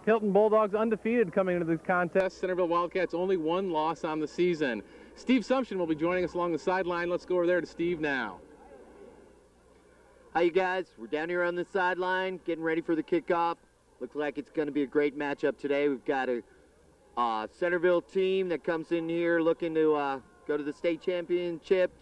Hylton Bulldogs undefeated coming into this contest. Centreville Wildcats only one loss on the season. Steve Sumption will be joining us along the sideline. Let's go over there to Steve now. Hi, you guys. We're down here on the sideline getting ready for the kickoff. Looks like it's going to be a great matchup today. We've got a Centreville team that comes in here looking to go to the state championship,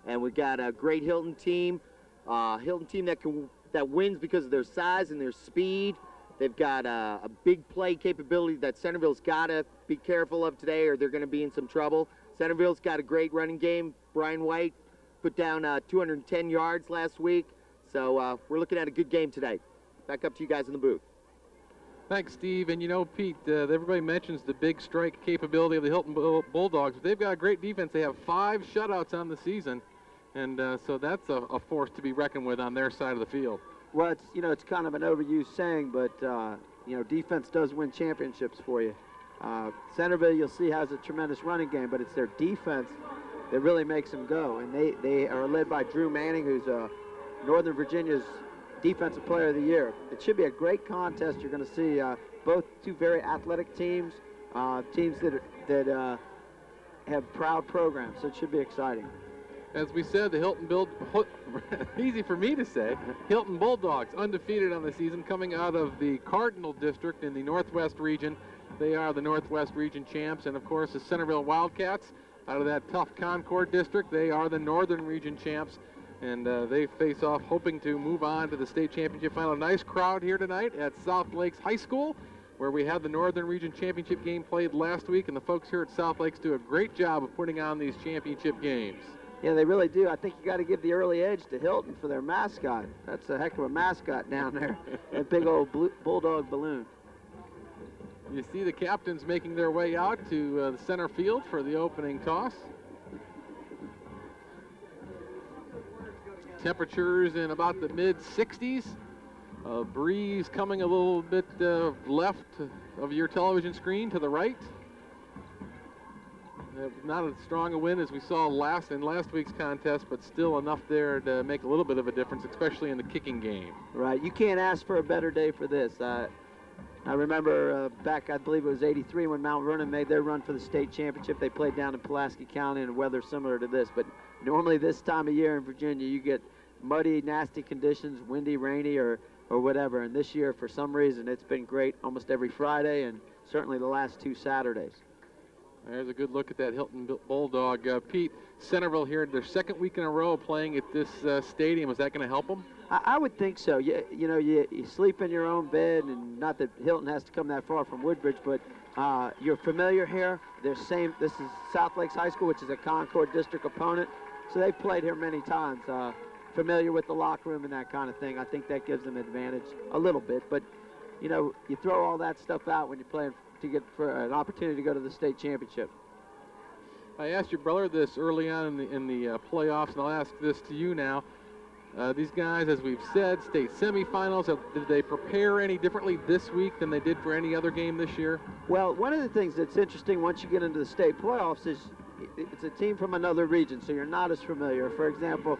and we've got a great Hylton team. Hylton team that wins because of their size and their speed. They've got a big play capability that Centreville's got to be careful of today, or they're going to be in some trouble. Centreville's got a great running game. Brian White put down 210 yards last week, so we're looking at a good game today. Back up to you guys in the booth. Thanks, Steve. And you know, Pete, everybody mentions the big strike capability of the Hylton Bulldogs, but they've got a great defense. They have 5 shutouts on the season, and so that's a force to be reckoned with on their side of the field. Well, it's kind of an overused saying, but defense does win championships for you. Centreville, you'll see, has a tremendous running game, but it's their defense that really makes them go. And they are led by Drew Manning, who's Northern Virginia's Defensive Player of the Year. It should be a great contest. You're going to see both two very athletic teams, teams that have proud programs. So it should be exciting. As we said, the easy for me to say, Hylton Bulldogs undefeated on the season, coming out of the Cardinal District in the Northwest region. They are the Northwest region champs, and of course the Centreville Wildcats out of that tough Concord District. They are the Northern region champs, and they face off hoping to move on to the state championship final. Nice crowd here tonight at South Lakes High School, where we had the Northern region championship game played last week, and the folks here at South Lakes do a great job of putting on these championship games. Yeah, they really do. I think you got to give the early edge to Hylton for their mascot. That's a heck of a mascot down there, that big old bulldog balloon. You see the captains making their way out to the center field for the opening toss. Temperatures in about the mid-60s. A breeze coming a little bit left of your television screen to the right. Not as strong a wind as we saw in last week's contest, but still enough there to make a little bit of a difference, especially in the kicking game. Right. You can't ask for a better day for this. I remember back, I believe it was '83, when Mount Vernon made their run for the state championship. They played down in Pulaski County in weather similar to this. But normally this time of year in Virginia, you get muddy, nasty conditions, windy, rainy, or whatever. And this year, for some reason, it's been great almost every Friday and certainly the last 2 Saturdays. There's a good look at that Hylton Bulldog. Pete, Centreville here, their 2nd week in a row playing at this stadium. Is that going to help them? I would think so. You sleep in your own bed, and not that Hylton has to come that far from Woodbridge, but you're familiar here. This is South Lakes High School, which is a Concord District opponent, so they've played here many times. Familiar with the locker room and that kind of thing. I think that gives them advantage a little bit, but you throw all that stuff out when you're playing to get for an opportunity to go to the state championship. I asked your brother this early on in the playoffs, and I'll ask this to you now. These guys, as we've said, state semifinals, did they prepare any differently this week than they did for any other game this year? Well, one of the things that's interesting once you get into the state playoffs is it's a team from another region, so you're not as familiar. For example,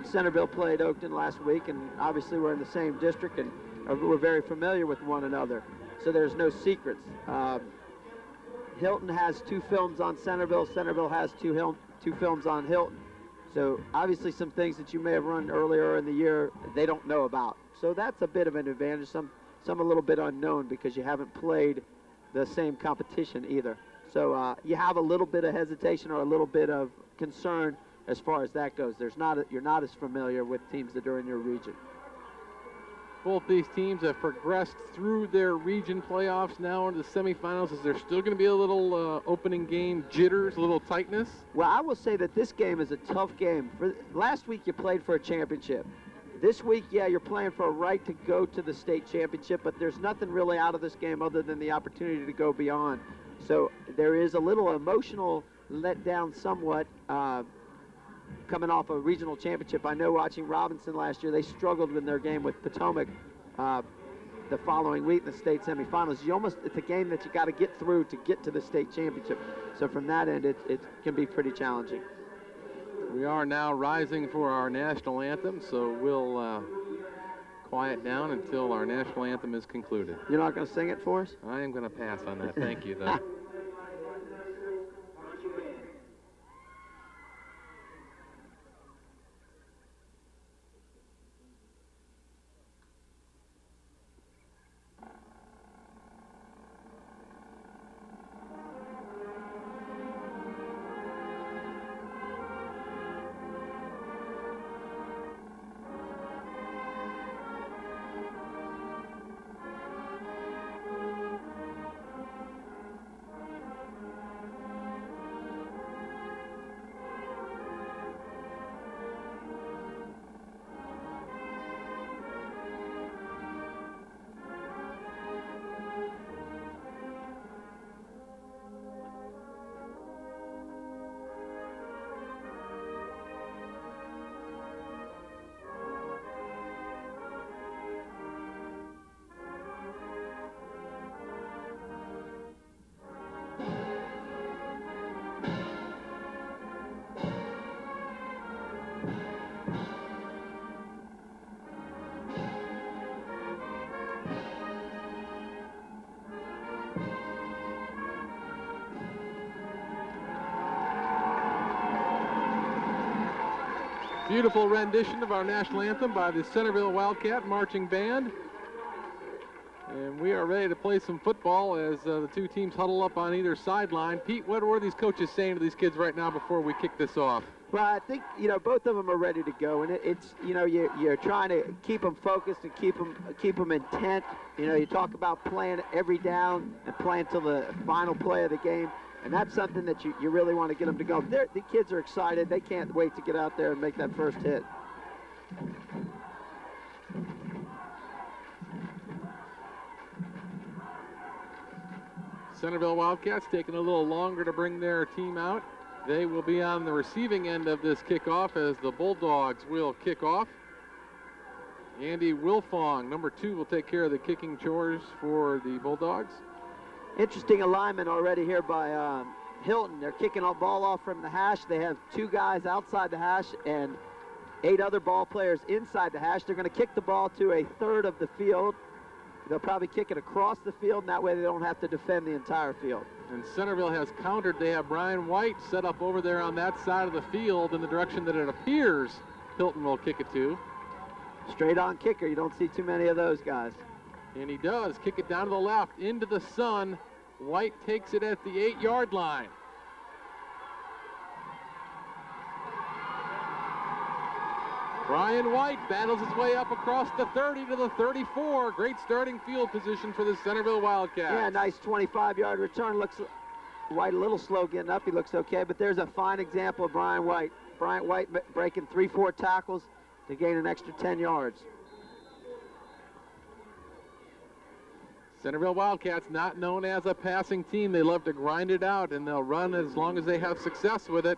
Centreville played Oakton last week, and obviously we're in the same district, and we're very familiar with one another. So there's no secrets. Hylton has 2 films on Centreville. Centreville has 2 films on Hylton. So obviously some things that you may have run earlier in the year they don't know about. So that's a bit of an advantage. Some a little bit unknown because you haven't played the same competition either. So you have a little bit of hesitation or a little bit of concern as far as that goes. You're not as familiar with teams that are in your region. Both these teams have progressed through their region playoffs now into the semifinals. Is there still going to be a little opening game jitters, a little tightness? Well, I will say that this game is a tough game. Last week you played for a championship. This week, yeah, you're playing for a right to go to the state championship, but there's nothing really out of this game other than the opportunity to go beyond. So there is a little emotional letdown somewhat coming off a regional championship. I know watching Robinson last year, they struggled in their game with Potomac the following week in the state semifinals. It's a game that you got to get through to get to the state championship. So from that end, it can be pretty challenging. We are now rising for our national anthem, so we'll quiet down until our national anthem is concluded. You're not going to sing it for us? I am going to pass on that. Thank you, though. Beautiful rendition of our national anthem by the Centreville Wildcat Marching Band. And we are ready to play some football as the two teams huddle up on either sideline. Pete, what are these coaches saying to these kids right now before we kick this off? Well, I think, both of them are ready to go, and it's, you're trying to keep them focused and keep them intent. You talk about playing every down and playing till the final play of the game, and that's something that you really want to get them to go. The kids are excited. They can't wait to get out there and make that first hit. Centreville Wildcats taking a little longer to bring their team out. They will be on the receiving end of this kickoff as the Bulldogs will kick off. Andy Wilfong, number 2, will take care of the kicking chores for the Bulldogs. Interesting alignment already here by Hylton. They're kicking a ball off from the hash. They have 2 guys outside the hash and 8 other ball players inside the hash. They're going to kick the ball to a third of the field. They'll probably kick it across the field, and that way they don't have to defend the entire field. And Centreville has countered. They have Brian White set up over there on that side of the field in the direction that it appears Hylton will kick it to. Straight on kicker. You don't see too many of those guys. And he does kick it down to the left into the sun. White takes it at the 8-yard line. Brian White battles his way up across the 30 to the 34. Great starting field position for the Centreville Wildcats. Yeah, nice 25-yard return. Looks White a little slow getting up. He looks okay, but there's a fine example of Brian White. Brian White breaking 3-4 tackles to gain an extra 10 yards. Centreville Wildcats not known as a passing team. They love to grind it out, and they'll run as long as they have success with it.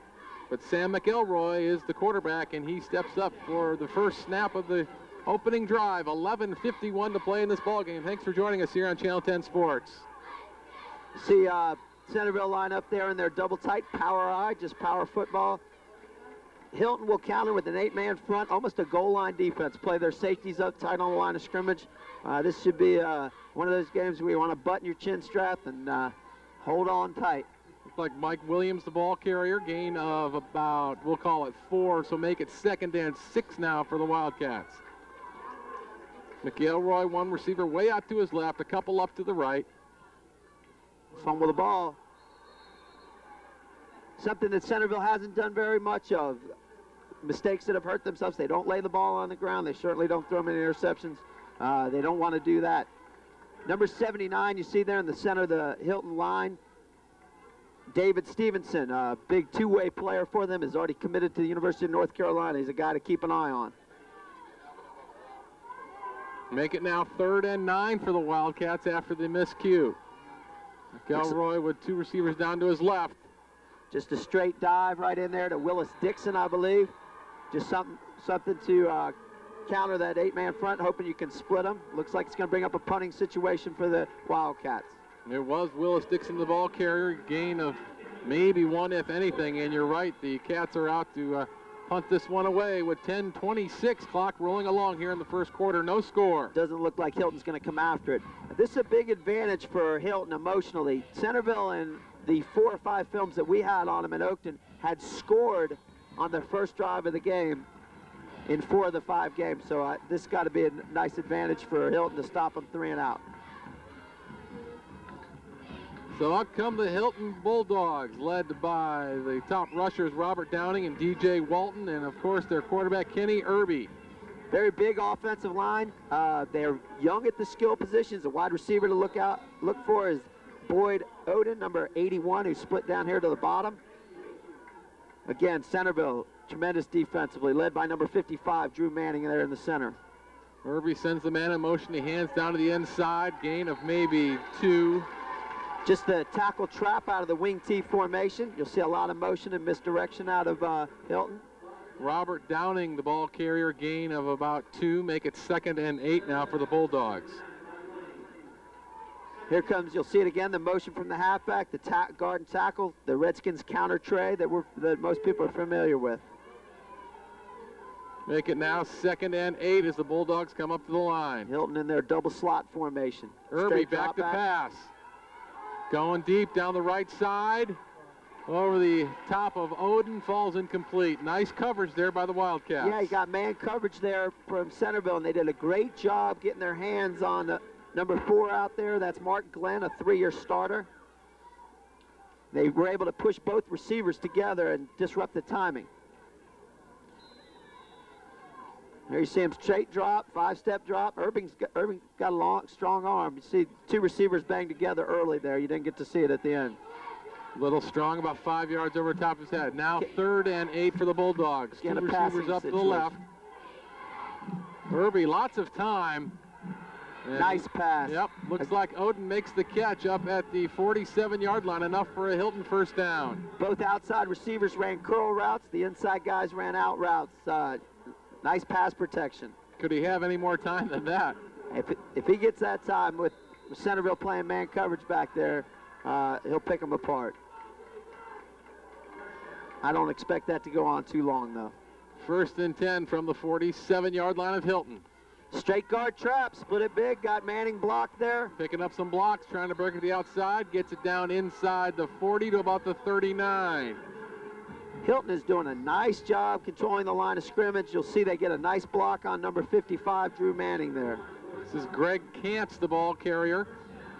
But Sam McElroy is the quarterback, and he steps up for the first snap of the opening drive. 11:51 to play in this ballgame. Thanks for joining us here on Channel 10 Sports. See Centreville line up there in their double tight power eye, just power football. Hylton will counter with an 8-man front, almost a goal line defense. Play their safeties up tight on the line of scrimmage. This should be one of those games where you want to button your chin strap and hold on tight. Looks like Mike Williams, the ball carrier, gain of about, we'll call it 4, so make it 2nd and 6 now for the Wildcats. McElroy, one receiver way out to his left, a couple up to the right. Fumble the ball. Something that Centreville hasn't done very much of. Mistakes that have hurt themselves. They don't lay the ball on the ground. They certainly don't throw many interceptions. They don't want to do that. Number 79, you see there in the center of the Hylton line. David Stevenson, a big 2-way player for them, is already committed to the University of North Carolina. He's a guy to keep an eye on. Make it now 3rd and 9 for the Wildcats after the miscue. McElroy with 2 receivers down to his left. Just a straight dive right in there to Willis Dixon, I believe. Just something to counter that 8-man front, hoping you can split them. Looks like it's going to bring up a punting situation for the Wildcats. It was Willis Dixon, the ball carrier, gain of maybe 1, if anything, and you're right, the Cats are out to punt this one away with 10:26 clock rolling along here in the first quarter. No score. Doesn't look like Hylton's going to come after it. This is a big advantage for Hylton emotionally. Centreville, in the 4 or 5 films that we had on them in Oakton, had scored on their first drive of the game in 4 of the 5 games. So this got to be a nice advantage for Hylton to stop them 3 and out. So up come the Hylton Bulldogs, led by the top rushers Robert Downing and DJ Walton, and of course their quarterback Kenny Irby. Very big offensive line. They're young at the skill positions. A wide receiver to look for is Boyd Oden, number 81, who split down here to the bottom. Again, Centreville, tremendous defensively, led by number 55, Drew Manning, there in the center. Irby sends the man in motion. He hands down to the inside, gain of maybe 2. Just the tackle trap out of the wing T formation. You'll see a lot of motion and misdirection out of Hylton. Robert Downing, the ball carrier, gain of about 2. Make it 2nd and 8 now for the Bulldogs. Here comes, you'll see it again, the motion from the halfback, the guard and tackle, the Redskins counter tray that most people are familiar with. Make it now 2nd and 8 as the Bulldogs come up to the line. Hylton in their double slot formation. Irby back to pass. Going deep down the right side. Over the top of Oden, falls incomplete. Nice coverage there by the Wildcats. Yeah, he got man coverage there from Centreville, and they did a great job getting their hands on the number 4 out there. That's Mark Glenn, a 3-year starter. They were able to push both receivers together and disrupt the timing. There you see him straight drop, 5-step drop. Irving got a long, strong arm. You see 2 receivers bang together early there. You didn't get to see it at the end. Little strong, about 5 yards over the top of his head. Now 3rd and 8 for the Bulldogs. 2 receivers up to the left. Irby, lots of time. And nice pass. Yep, looks like Oden makes the catch up at the 47-yard line, enough for a Hylton first down. Both outside receivers ran curl routes. The inside guys ran out routes. Nice pass protection. Could he have any more time than that? If he gets that time with Centreville playing man coverage back there, he'll pick them apart. I don't expect that to go on too long, though. 1st and 10 from the 47-yard line of Hylton. Straight guard trap, split it big, got Manning blocked there. Picking up some blocks, trying to break it to the outside, gets it down inside the 40 to about the 39. Hylton is doing a nice job controlling the line of scrimmage. You'll see they get a nice block on number 55, Drew Manning there. This is Greg Kantz, the ball carrier,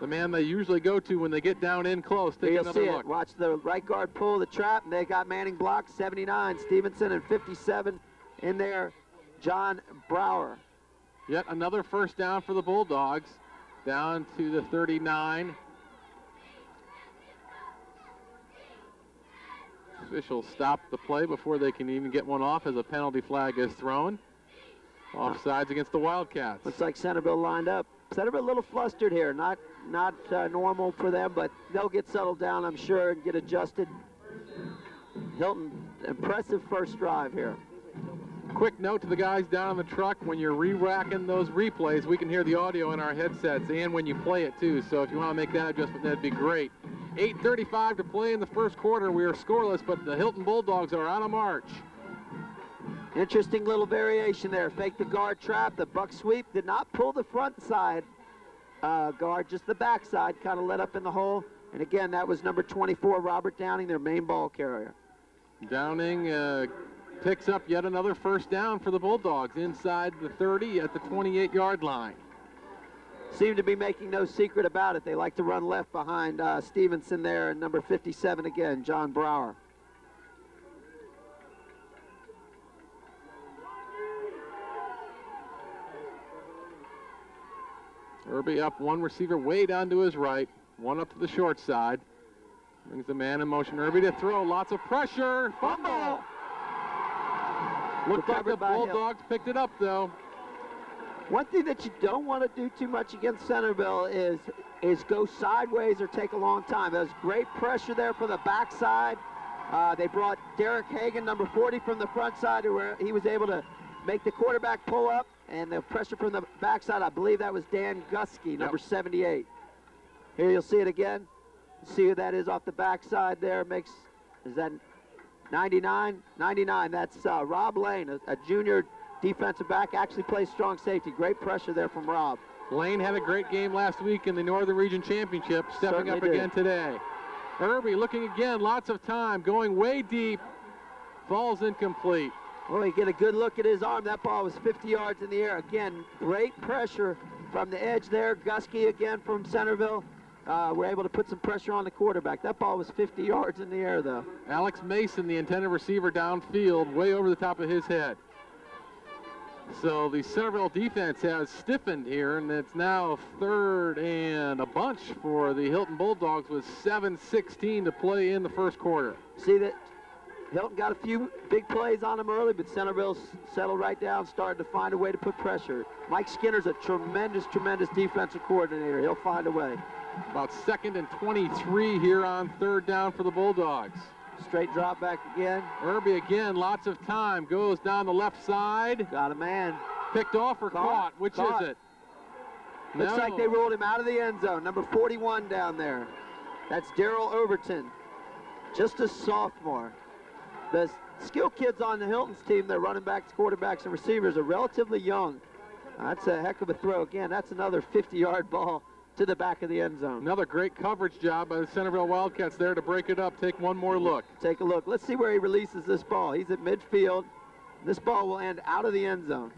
the man they usually go to when they get down in close. Take another look. Watch the right guard pull the trap, and they got Manning blocked, 79, Stevenson, and 57 in there, John Brower. Yet another first down for the Bulldogs, down to the 39. Officials stop the play before they can even get one off as a penalty flag is thrown. Offsides against the Wildcats. Looks like Centreville lined up. Centreville a little flustered here. Not normal for them, but they'll get settled down, I'm sure, and get adjusted. Hylton, impressive first drive here. Quick note to the guys down on the truck, when you're re-racking those replays, we can hear the audio in our headsets and when you play it too. So if you want to make that adjustment, that'd be great. 8:35 to play in the first quarter. We are scoreless, but the Hylton Bulldogs are on a march. Interesting little variation there. Fake the guard trap, the buck sweep. Did not pull the front side guard, just the back side, kind of let up in the hole. And again, that was number 24, Robert Downing, their main ball carrier. Downing picks up yet another first down for the Bulldogs inside the 30 at the 28-yard line. Seem to be making no secret about it. They like to run left behind Stevenson there, and number 57 again, John Brower. Irby up one receiver way down to his right, one up to the short side. Brings the man in motion. Irby to throw, lots of pressure. Fumble! Looked like the Bulldogs picked it up, though. One thing that you don't want to do too much against Centreville is go sideways or take a long time. There's great pressure there for the backside. They brought Derek Hagan, number 40, from the front side, where he was able to make the quarterback pull up, and the pressure from the backside, I believe that was Dan Gusky, number 78. Here you'll see it again. See who that is off the backside there. Is that 99, that's Rob Lane, a junior defensive back, actually plays strong safety. Great pressure there from Rob. Lane had a great game last week in the Northern Region Championship, stepping up again today. Irby looking again, lots of time, going way deep, falls incomplete. Well, you get a good look at his arm. That ball was 50 yards in the air. Again, great pressure from the edge there. Gusky again from Centreville. We're able to put some pressure on the quarterback. That ball was 50 yards in the air, though. Alex Mason, the intended receiver downfield, way over the top of his head. So the Centreville defense has stiffened here, and it's now 3rd and a bunch for the Hylton Bulldogs with 7:16 to play in the first quarter. See that Hylton got a few big plays on him early, but Centreville settled right down, started to find a way to put pressure. Mike Skinner's a tremendous defensive coordinator. He'll find a way. About 2nd and 23 here on 3rd down for the Bulldogs. Straight drop back again. Irby again, lots of time, goes down the left side. Got a man. Picked off or caught? Which is it? Looks like they rolled him out of the end zone. Number 41 down there. That's Daryl Overton, just a sophomore. The skill kids on the Hylton's team, their running backs, quarterbacks, and receivers are relatively young. That's a heck of a throw. Again, that's another 50-yard ball to the back of the end zone. Another great coverage job by the Centreville Wildcats there to break it up. Take one more look. Take a look. Let's see where he releases this ball. He's at midfield. This ball will end out of the end zone.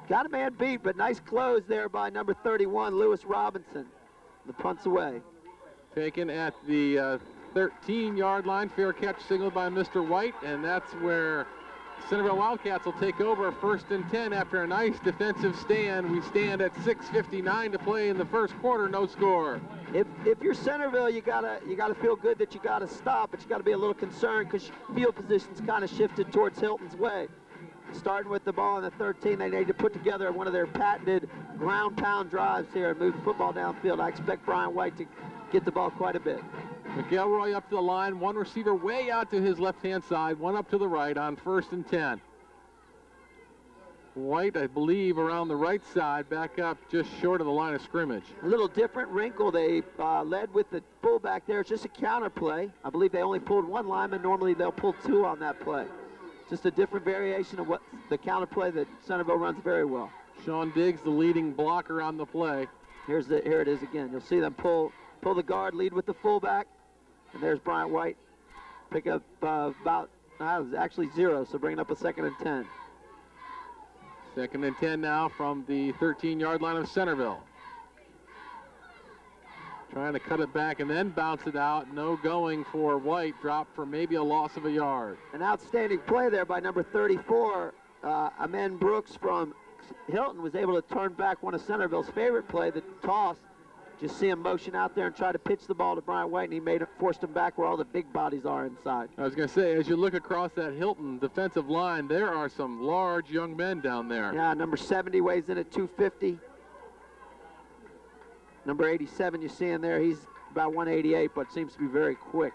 Got a man beat, but nice close there by number 31, Lewis Robinson. The punt's away. Taken at the 13-yard line. Fair catch signaled by Mr. White, and that's where Centreville Wildcats will take over 1st and 10 after a nice defensive stand. We stand at 6:59 to play in the first quarter, no score. If you're Centreville, you gotta feel good that you gotta stop, but you gotta be a little concerned because field position's kind of shifted towards Hylton's way. Starting with the ball in the 13, they need to put together one of their patented ground pound drives here and move the football downfield. I expect Brian White to get the ball quite a bit. McElroy up to the line, one receiver way out to his left-hand side, one up to the right on 1st and 10. White, I believe, around the right side, back up just short of the line of scrimmage. A little different wrinkle. They led with the fullback there. It's just a counter play. I believe they only pulled one lineman. Normally they'll pull 2 on that play. Just a different variation of what the counter play that Centreville runs very well. Sean Diggs, the leading blocker on the play. Here it is again. You'll see them pull the guard, lead with the fullback. And there's Bryant White. Pick up it was actually 0, so bringing up a 2nd and 10. 2nd and 10 now from the 13-yard line of Centreville. Trying to cut it back and then bounce it out. No going for White. Drop for maybe a loss of a yard. An outstanding play there by number 34. Amen Brooks from Hylton was able to turn back one of Centreville's favorite play, the toss. Just see him motion out there and try to pitch the ball to Bryant White, and he forced him back where all the big bodies are inside. I was going to say, as you look across that Hylton defensive line, there are some large young men down there. Yeah, number 70 weighs in at 250. Number 87 you see in there, he's about 188, but seems to be very quick.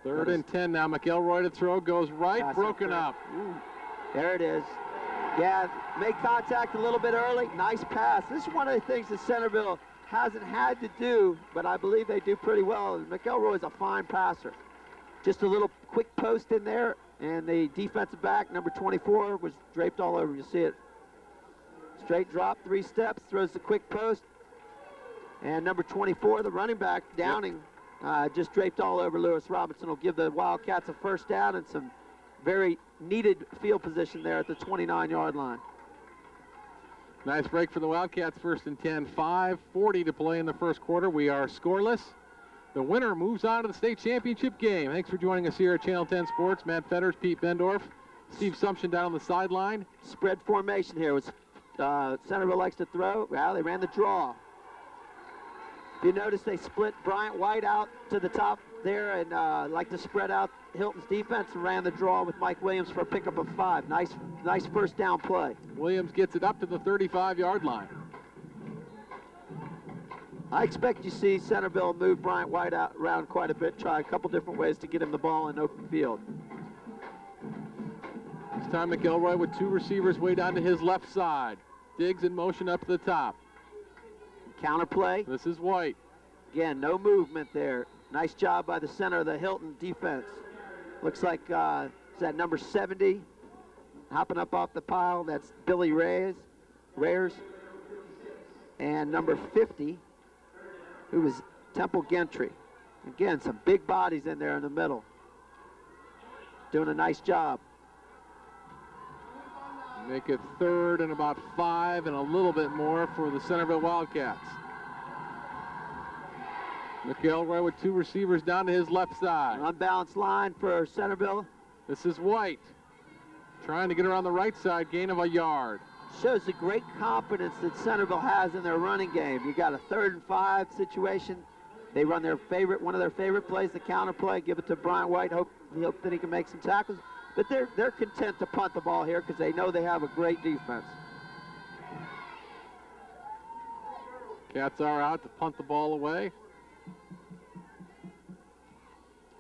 3rd and 10 now. McElroy to throw, goes right, broken up. There it is. Yeah, make contact a little bit early. Nice pass. This is one of the things that Centreville hasn't had to do, but I believe they do pretty well. McElroy is a fine passer. Just a little quick post in there, and the defensive back, number 24, was draped all over. You see it. Straight drop, 3 steps, throws the quick post. And number 24, the running back, Downing, just draped all over Lewis Robinson. Will give the Wildcats a 1st down and some very needed field position there at the 29-yard line. Nice break for the Wildcats, 1st and 10. 5:40 to play in the first quarter. We are scoreless. The winner moves on to the state championship game. Thanks for joining us here at Channel 10 Sports. Matt Fetters, Pete Bendorf, Steve Sumption down on the sideline. Spread formation here. Centreville likes to throw. Well, they ran the draw. If you notice, they split Bryant White out to the top there and like to spread out Hylton's defense and ran the draw with Mike Williams for a pickup of 5. Nice 1st down play. Williams gets it up to the 35-yard line. I expect you see Centreville move Bryant White around quite a bit, try a couple different ways to get him the ball in open field. This time McElroy with 2 receivers way down to his left side. Diggs in motion up to the top. Counter play. This is White. Again, no movement there. Nice job by the center of the Hylton defense. Looks like, is that number 70? Hopping up off the pile, that's Billy Reyes. And number 50, who was Temple Gentry. Again, some big bodies in there in the middle. Doing a nice job. Make it 3rd and about 5 and a little bit more for the Centreville Wildcats. McElroy with 2 receivers down to his left side. An unbalanced line for Centreville. This is White. Trying to get around the right side, gain of a yard. Shows the great confidence that Centreville has in their running game. You got a 3rd and 5 situation. They run one of their favorite plays, the counter play, give it to Bryant White, hope that he can make some tackles. But they're content to punt the ball here because they know they have a great defense. Cats are out to punt the ball away.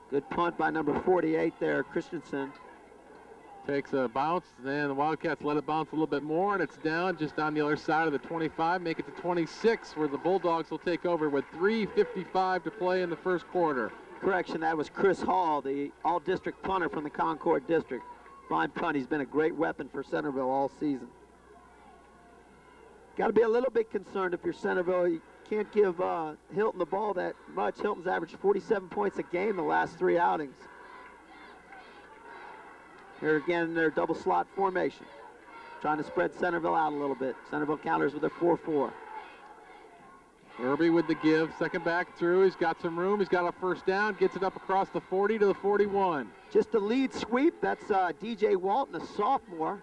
Good punt by number 48 there, Christensen. Takes a bounce, then the Wildcats let it bounce a little bit more, and it's down just on the other side of the 25, make it to 26, where the Bulldogs will take over with 3:55 to play in the first quarter. Correction, that was Chris Hall, the all-district punter from the Concord District. Fine punt. He's been a great weapon for Centreville all season. Got to be a little bit concerned if you're Centreville. You can't give Hylton the ball that much. Hylton's averaged 47 points a game the last 3 outings. Here again, their double slot formation. Trying to spread Centreville out a little bit. Centreville counters with their 4-4. Irby with the give, second back through. He's got some room. He's got a first down. Gets it up across the 40 to the 41. Just a lead sweep. That's DJ Walton, a sophomore.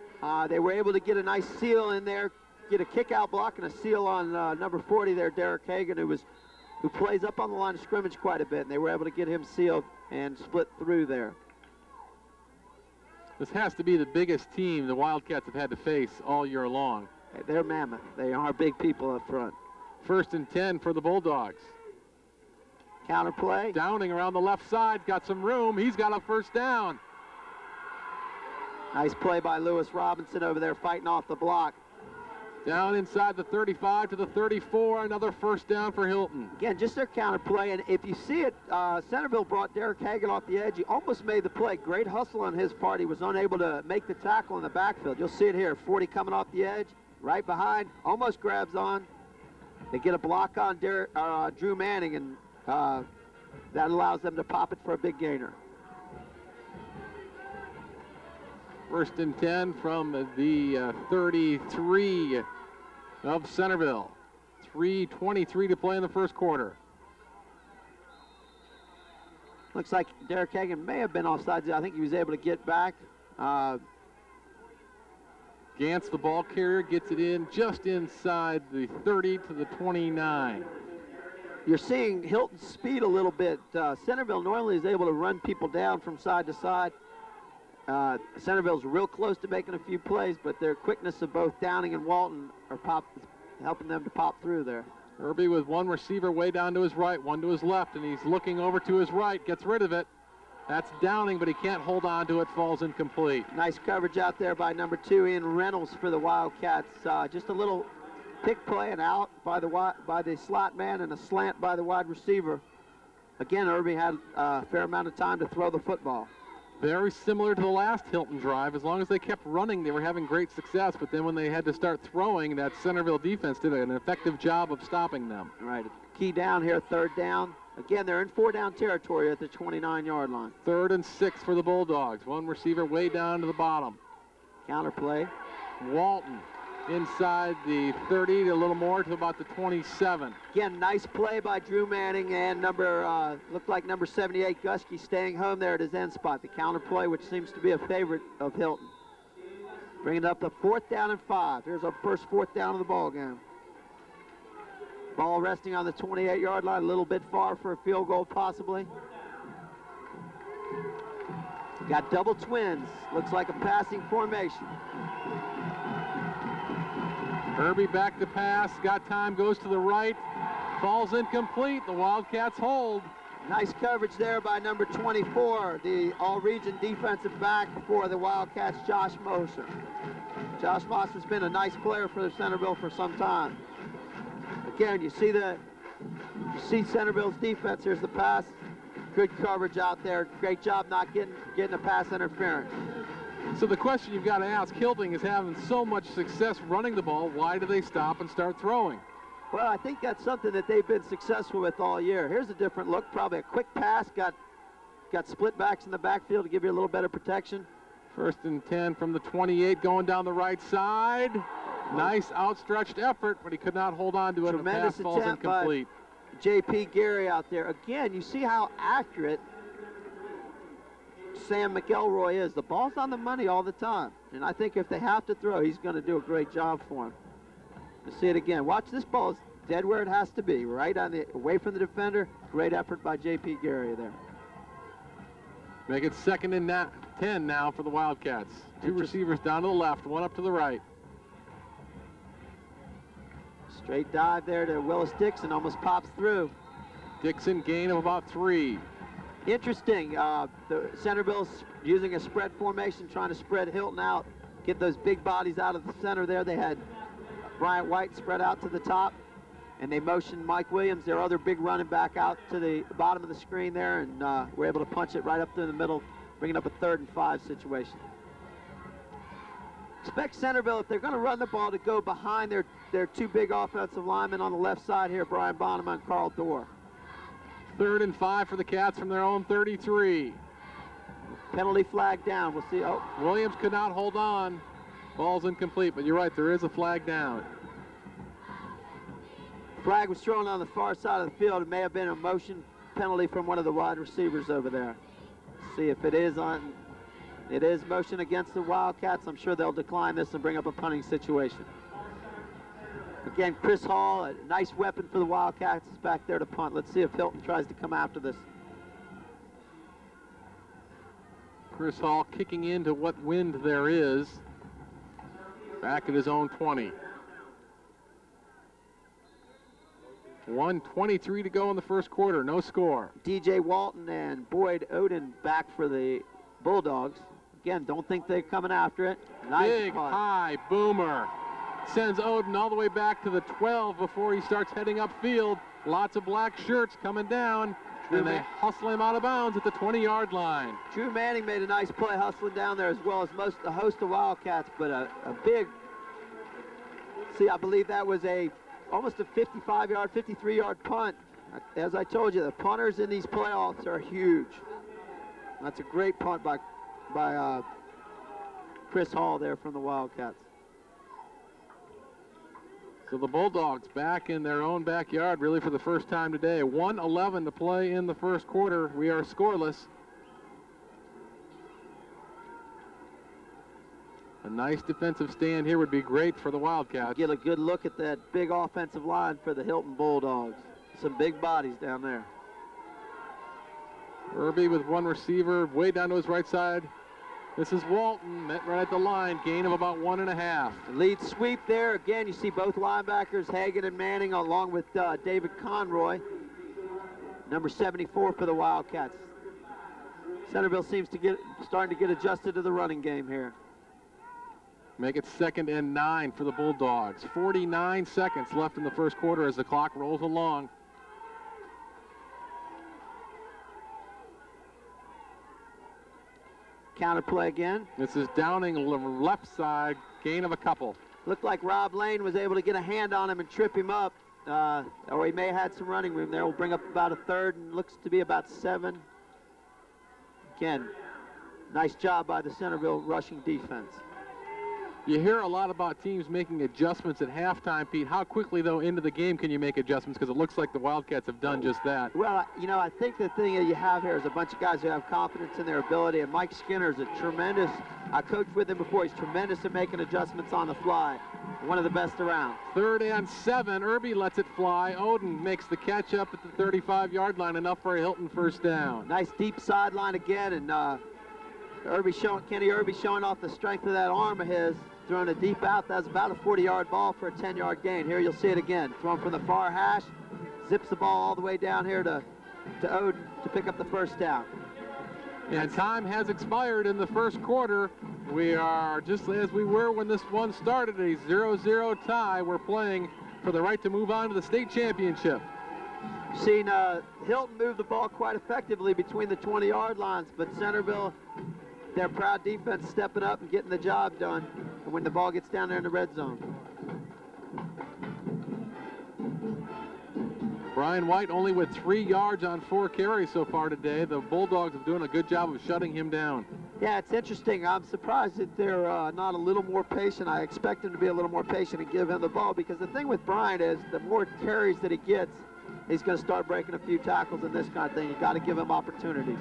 They were able to get a nice seal in there, get a kick-out block and a seal on number 40 there, Derek Hagan, who plays up on the line of scrimmage quite a bit, and they were able to get him sealed and split through there. This has to be the biggest team the Wildcats have had to face all year long. They're mammoth. They are big people up front. 1st and 10 for the Bulldogs. Counter play. Downing around the left side, got some room. He's got a first down. Nice play by Lewis Robinson over there fighting off the block. Down inside the 35 to the 34, another first down for Hylton. Again, just their counter play, and if you see it, Centreville brought Derek Hagan off the edge. He almost made the play. Great hustle on his part. He was unable to make the tackle in the backfield. You'll see it here. 40 coming off the edge, right behind, almost grabs on. They get a block on Drew Manning, and that allows them to pop it for a big gainer. 1st and 10 from the 33 of Centreville. 3:23 to play in the first quarter. Looks like Derek Hagan may have been offsides. I think he was able to get back. Gantz, the ball carrier, gets it in just inside the 30 to the 29. You're seeing Hylton's speed a little bit. Centreville normally is able to run people down from side to side. Centreville's real close to making a few plays, but their quickness of both Downing and Walton are helping them to pop through there. Irby with one receiver way down to his right, one to his left, and he's looking over to his right, gets rid of it. That's Downing, but he can't hold on to it, falls incomplete. Nice coverage out there by number 2, Ian Reynolds, for the Wildcats. Just a little pick play and out by the slot man and a slant by the wide receiver. Again, Irby had a fair amount of time to throw the football. Very similar to the last Hylton drive. As long as they kept running, they were having great success, but then when they had to start throwing, that Centreville defense did an effective job of stopping them. All right, key down here, 3rd down. Again, they're in 4-down territory at the 29-yard line. 3rd and 6 for the Bulldogs. One receiver way down to the bottom. Counter play. Walton inside the 30 to a little more to about the 27. Again, nice play by Drew Manning and looked like number 78, Gusky, staying home there at his end spot. The counter play, which seems to be a favorite of Hylton. Bringing it up to 4th down and 5. Here's our first 4th down of the ball game. Ball resting on the 28-yard line, a little bit far for a field goal possibly. Got double twins. Looks like a passing formation. Irby back to pass, got time, goes to the right, falls incomplete. The Wildcats hold. Nice coverage there by number 24, the all-region defensive back for the Wildcats, Josh Moser. Josh Moss has been a nice player for Centreville for some time. Again, you see Centreville's defense. Here's the pass. good coverage out there. Great job not getting a pass interference. So the question you've got to ask, Hylton is having so much success running the ball. Why do they stop and start throwing? Well, I think that's something that they've been successful with all year. Here's a different look, probably a quick pass, got split backs in the backfield to give you a little better protection. 1st and 10 from the 28, going down the right side. Nice outstretched effort, but he could not hold on to it. Tremendous The pass falls attempt incomplete. by J.P. Gary out there. Again, you see how accurate Sam McElroy is. The ball's on the money all the time. And I think if they have to throw, he's going to do a great job for him. Let's see it again. Watch, this ball is dead where it has to be, right on the, away from the defender. Great effort by J.P. Gary there. Make it 2nd and 10 now for the Wildcats. 2 receivers down to the left, 1 up to the right. Straight dive there to Willis Dixon, almost pops through. Dixon, gain of about 3. Interesting, the Centreville's using a spread formation, trying to spread Hylton out, get those big bodies out of the center there. They had Bryant White spread out to the top, and they motioned Mike Williams, their other big running back, out to the bottom of the screen there, and were able to punch it right up through the middle, bringing up a 3rd and 5 situation. Expect Centreville, if they're going to run the ball, to go behind their 2 big offensive linemen on the left side here, Brian Bonham and Carl Dorr. 3rd and 5 for the Cats from their own 33. Penalty flag down. We'll see. Oh, Williams could not hold on. Ball's incomplete, but you're right, there is a flag down. Flag was thrown on the far side of the field. It may have been a motion penalty from one of the wide receivers over there. See if it is on. It is motion against the Wildcats. I'm sure they'll decline this and bring up a punting situation. Again, Chris Hall, a nice weapon for the Wildcats, is back there to punt. Let's see if Hylton tries to come after this. Chris Hall kicking into what wind there is. Back at his own 20. 1:23 to go in the first quarter, no score. DJ Walton and Boyd Oden back for the Bulldogs. Again, don't think they're coming after it. Nice Big, punt. high boomer. Sends Oden all the way back to the 12 before he starts heading upfield. Lots of black shirts coming down, and they hustle him out of bounds at the 20-yard line. Drew Manning made a nice play hustling down there, as well as a host of Wildcats, but a big, see, I believe that was almost a 55-yard, 53-yard punt. As I told you, the punters in these playoffs are huge. That's a great punt by Chris Hall there from the Wildcats. So the Bulldogs back in their own backyard really for the first time today. 1:11 to play in the first quarter. We are scoreless. A nice defensive stand here would be great for the Wildcats. Get a good look at that big offensive line for the Hylton Bulldogs. Some big bodies down there. Irby with 1 receiver way down to his right side. This is Walton, met right at the line, gain of about 1.5. Lead sweep there. Again, you see both linebackers, Hagan and Manning, along with David Conroy. Number 74 for the Wildcats. Centreville seems to starting to get adjusted to the running game here. Make it 2nd and 9 for the Bulldogs. 49 seconds left in the first quarter as the clock rolls along. Counter play again. This is Downing left side, gain of a couple. Looked like Rob Lane was able to get a hand on him and trip him up. Or he may have had some running room there. We'll bring up about a 3rd and looks to be about 7. Again, nice job by the Centreville rushing defense. You hear a lot about teams making adjustments at halftime, Pete. How quickly, though, into the game can you make adjustments? Because it looks like the Wildcats have done just that. Well, you know, I think the thing that you have here is a bunch of guys who have confidence in their ability, and Mike Skinner is a tremendous, I coached with him before, he's tremendous at making adjustments on the fly. One of the best around. 3rd and 7, Irby lets it fly. Oden makes the catch up at the 35-yard line, enough for a Hylton first down. Nice deep sideline again, and Kenny Irby showing off the strength of that arm of his. Throwing a deep out. That's about a 40-yard ball for a 10-yard gain. Here you'll see it again. Thrown from the far hash. Zips the ball all the way down here to Oden to pick up the first down. And time has expired in the first quarter. We are just as we were when this one started, a 0-0 tie. We're playing for the right to move on to the state championship. Seen Hylton move the ball quite effectively between the 20-yard lines, but Centreville, their proud defense, stepping up and getting the job done when the ball gets down there in the red zone. Brian White only with 3 yards on 4 carries so far today. The Bulldogs are doing a good job of shutting him down. Yeah, it's interesting. I'm surprised that they're not a little more patient. I expect them to be a little more patient and give him the ball, because the thing with Brian is the more carries that he gets, he's going to start breaking a few tackles and this kind of thing. You got to give him opportunities.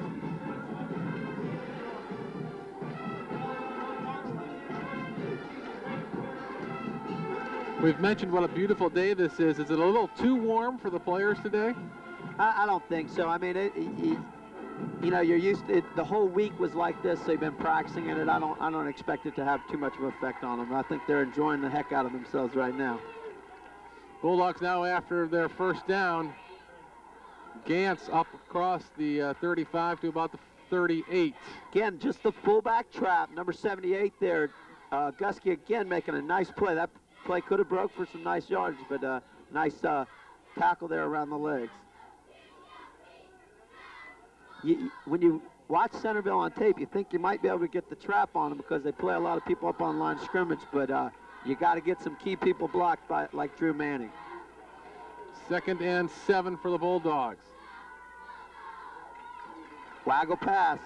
We've mentioned what a beautiful day this is. Is it a little too warm for the players today? I don't think so. I mean, you know, you're used to it. The whole week was like this. They've been practicing in it. I don't expect it to have too much of an effect on them. I think they're enjoying the heck out of themselves right now. Bulldogs now after their first down. Gantz up across the 35 to about the 38. Again, just the fullback trap, number 78 there. Gusky again making a nice play. That play could have broke for some nice yards, but nice tackle there around the legs. When you watch Centreville on tape, you think you might be able to get the trap on them because they play a lot of people up on line scrimmage, but you got to get some key people blocked by like Drew Manning. 2nd and 7 for the Bulldogs. Waggle pass.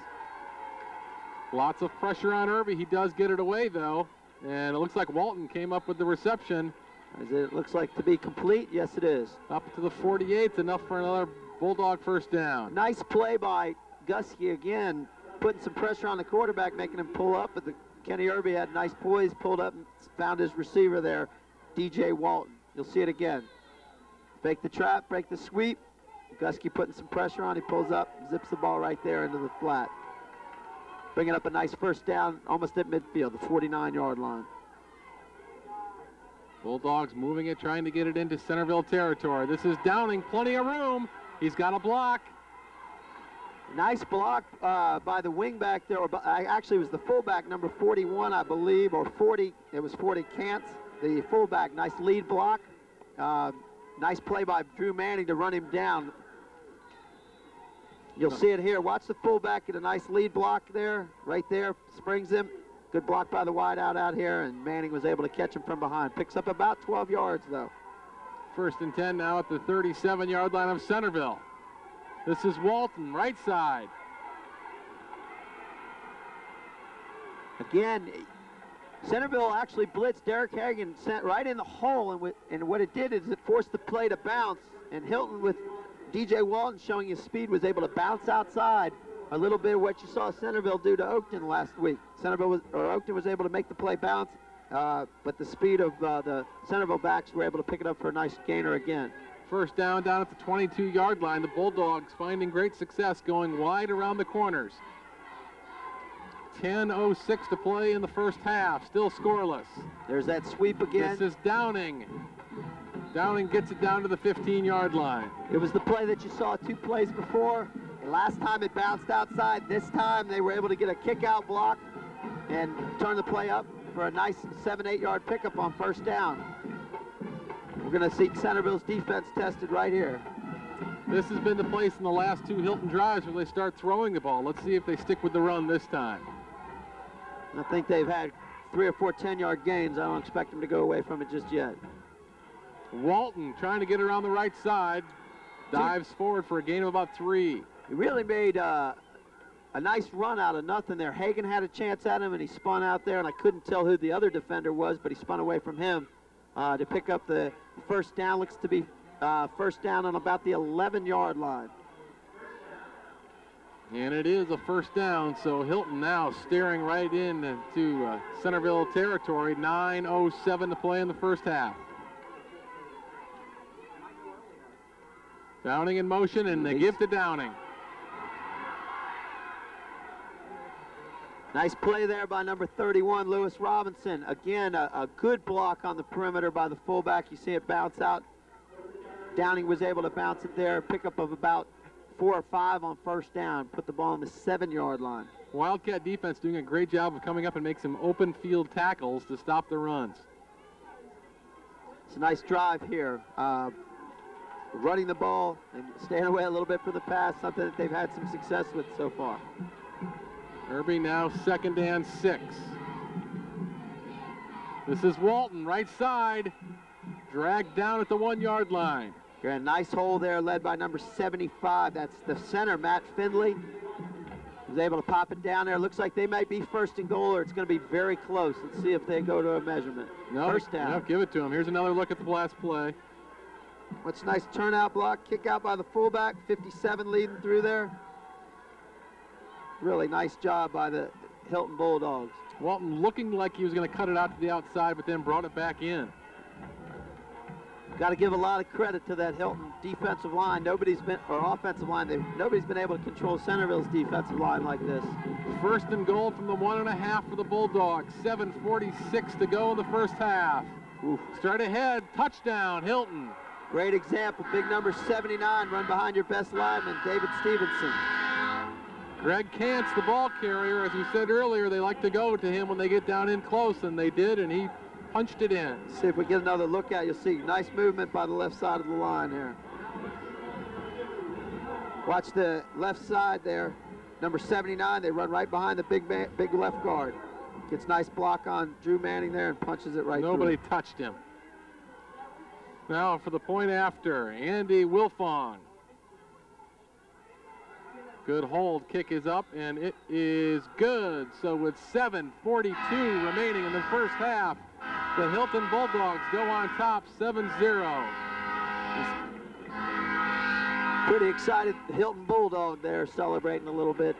Lots of pressure on Irby. He does get it away, though. And it looks like Walton came up with the reception. As it looks like to be complete. Yes, it is. Up to the 48th, enough for another Bulldog first down. Nice play by Gusky again, putting some pressure on the quarterback, making him pull up. But Kenny Irby had nice poise, pulled up and found his receiver there, DJ Walton. You'll see it again. Fake the trap, break the sweep. Gusky putting some pressure on. He pulls up, zips the ball right there into the flat. Bringing up a nice first down almost at midfield, the 49-yard line. Bulldogs moving it, trying to get it into Centreville territory. This is Downing, plenty of room. He's got a block. Nice block by the wing back there. Or actually, it was the fullback, number 41, I believe, or 40. It was 40 Cants, the fullback. Nice lead block. Nice play by Drew Manning to run him down. You'll see it here. Watch the fullback get a nice lead block there, right there, springs him. Good block by the wideout out here, and Manning was able to catch him from behind. Picks up about 12 yards, though. 1st and 10 now at the 37-yard line of Centreville. This is Walton, right side. Again, Centreville actually blitzed. Derek Hagan sent right in the hole, and what it did is it forced the play to bounce, and Hylton with DJ Walton showing his speed was able to bounce outside. A little bit of what you saw Centreville do to Oakton last week. Oakton was able to make the play bounce, but the speed of the Centreville backs were able to pick it up for a nice gainer again. First down at the 22-yard line. The Bulldogs finding great success going wide around the corners. 10:06 to play in the first half, still scoreless. There's that sweep again. This is Downing. Downing gets it down to the 15-yard line. It was the play that you saw 2 plays before. Last time it bounced outside. This time they were able to get a kick-out block and turn the play up for a nice 7-8 yard pickup on first down. We're going to see Centreville's defense tested right here. This has been the place in the last 2 Hylton drives where they start throwing the ball. Let's see if they stick with the run this time. I think they've had 3 or 4 10-yard gains. I don't expect them to go away from it just yet. Walton trying to get around the right side. Dives forward for a gain of about 3. He really made a nice run out of nothing there. Hagan had a chance at him, and he spun out there, and I couldn't tell who the other defender was, but he spun away from him to pick up the first down. Looks to be first down on about the 11-yard line. And it is a first down, so Hylton now staring right into Centreville territory. 9:07 to play in the first half. Downing in motion, and they give to Downing. Nice play there by number 31, Lewis Robinson. Again, a good block on the perimeter by the fullback. You see it bounce out. Downing was able to bounce it there, pickup of about 4 or 5 on first down, put the ball on the 7-yard line. Wildcat defense doing a great job of coming up and make some open field tackles to stop the runs. It's a nice drive here. running the ball and staying away a little bit from the pass, something that they've had some success with so far. Irby now 2nd and 6. This is Walton, right side, dragged down at the 1-yard line. A nice hole there led by number 75. That's the center, Matt Findlay. Was able to pop it down there. Looks like they might be 1st and goal, or it's going to be very close. Let's see if they go to a measurement. No, First down. No, give it to him. Here's another look at the last play. What's a nice turnout block, kick out by the fullback, 57 leading through there. Really nice job by the Hylton Bulldogs. Walton looking like he was going to cut it out to the outside, but then brought it back in. Got to give a lot of credit to that Hylton defensive line. Nobody's been able to control Centreville's defensive line like this. 1st and goal from the 1.5 for the Bulldogs. 7:46 to go in the first half. Oof. Straight ahead, touchdown, Hylton. Great example, big number 79, run behind your best lineman, David Stevenson. Greg Kantz, the ball carrier, as we said earlier, they like to go to him when they get down in close, and they did, and he punched it in. See if we get another look at it. You'll see nice movement by the left side of the line here. Watch the left side there. Number 79, they run right behind the big left guard. Gets nice block on Drew Manning there and punches it right through. Nobody touched him. Now for the point after, Andy Wilfong. Good hold, kick is up, and it is good. So with 7:42 remaining in the first half, the Hylton Bulldogs go on top 7-0. Pretty excited Hylton Bulldog there celebrating a little bit.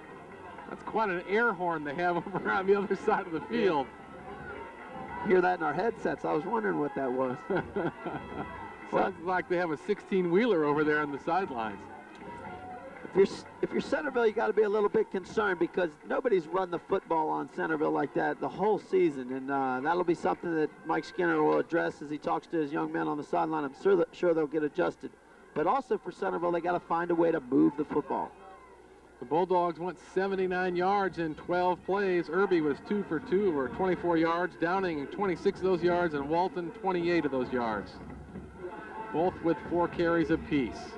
That's quite an air horn they have over on the other side of the field. Hear that in our headsets. I was wondering what that was. Sounds like they have a 16-wheeler over there on the sidelines. If you're Centreville, you got to be a little bit concerned because nobody's run the football on Centreville like that the whole season, and that'll be something that Mike Skinner will address as he talks to his young men on the sideline. I'm sure they'll get adjusted. But also for Centreville, they got to find a way to move the football. The Bulldogs went 79 yards in 12 plays. Irby was 2 for 2, or 24 yards. Downing 26 of those yards, and Walton 28 of those yards. Both with 4 carries apiece.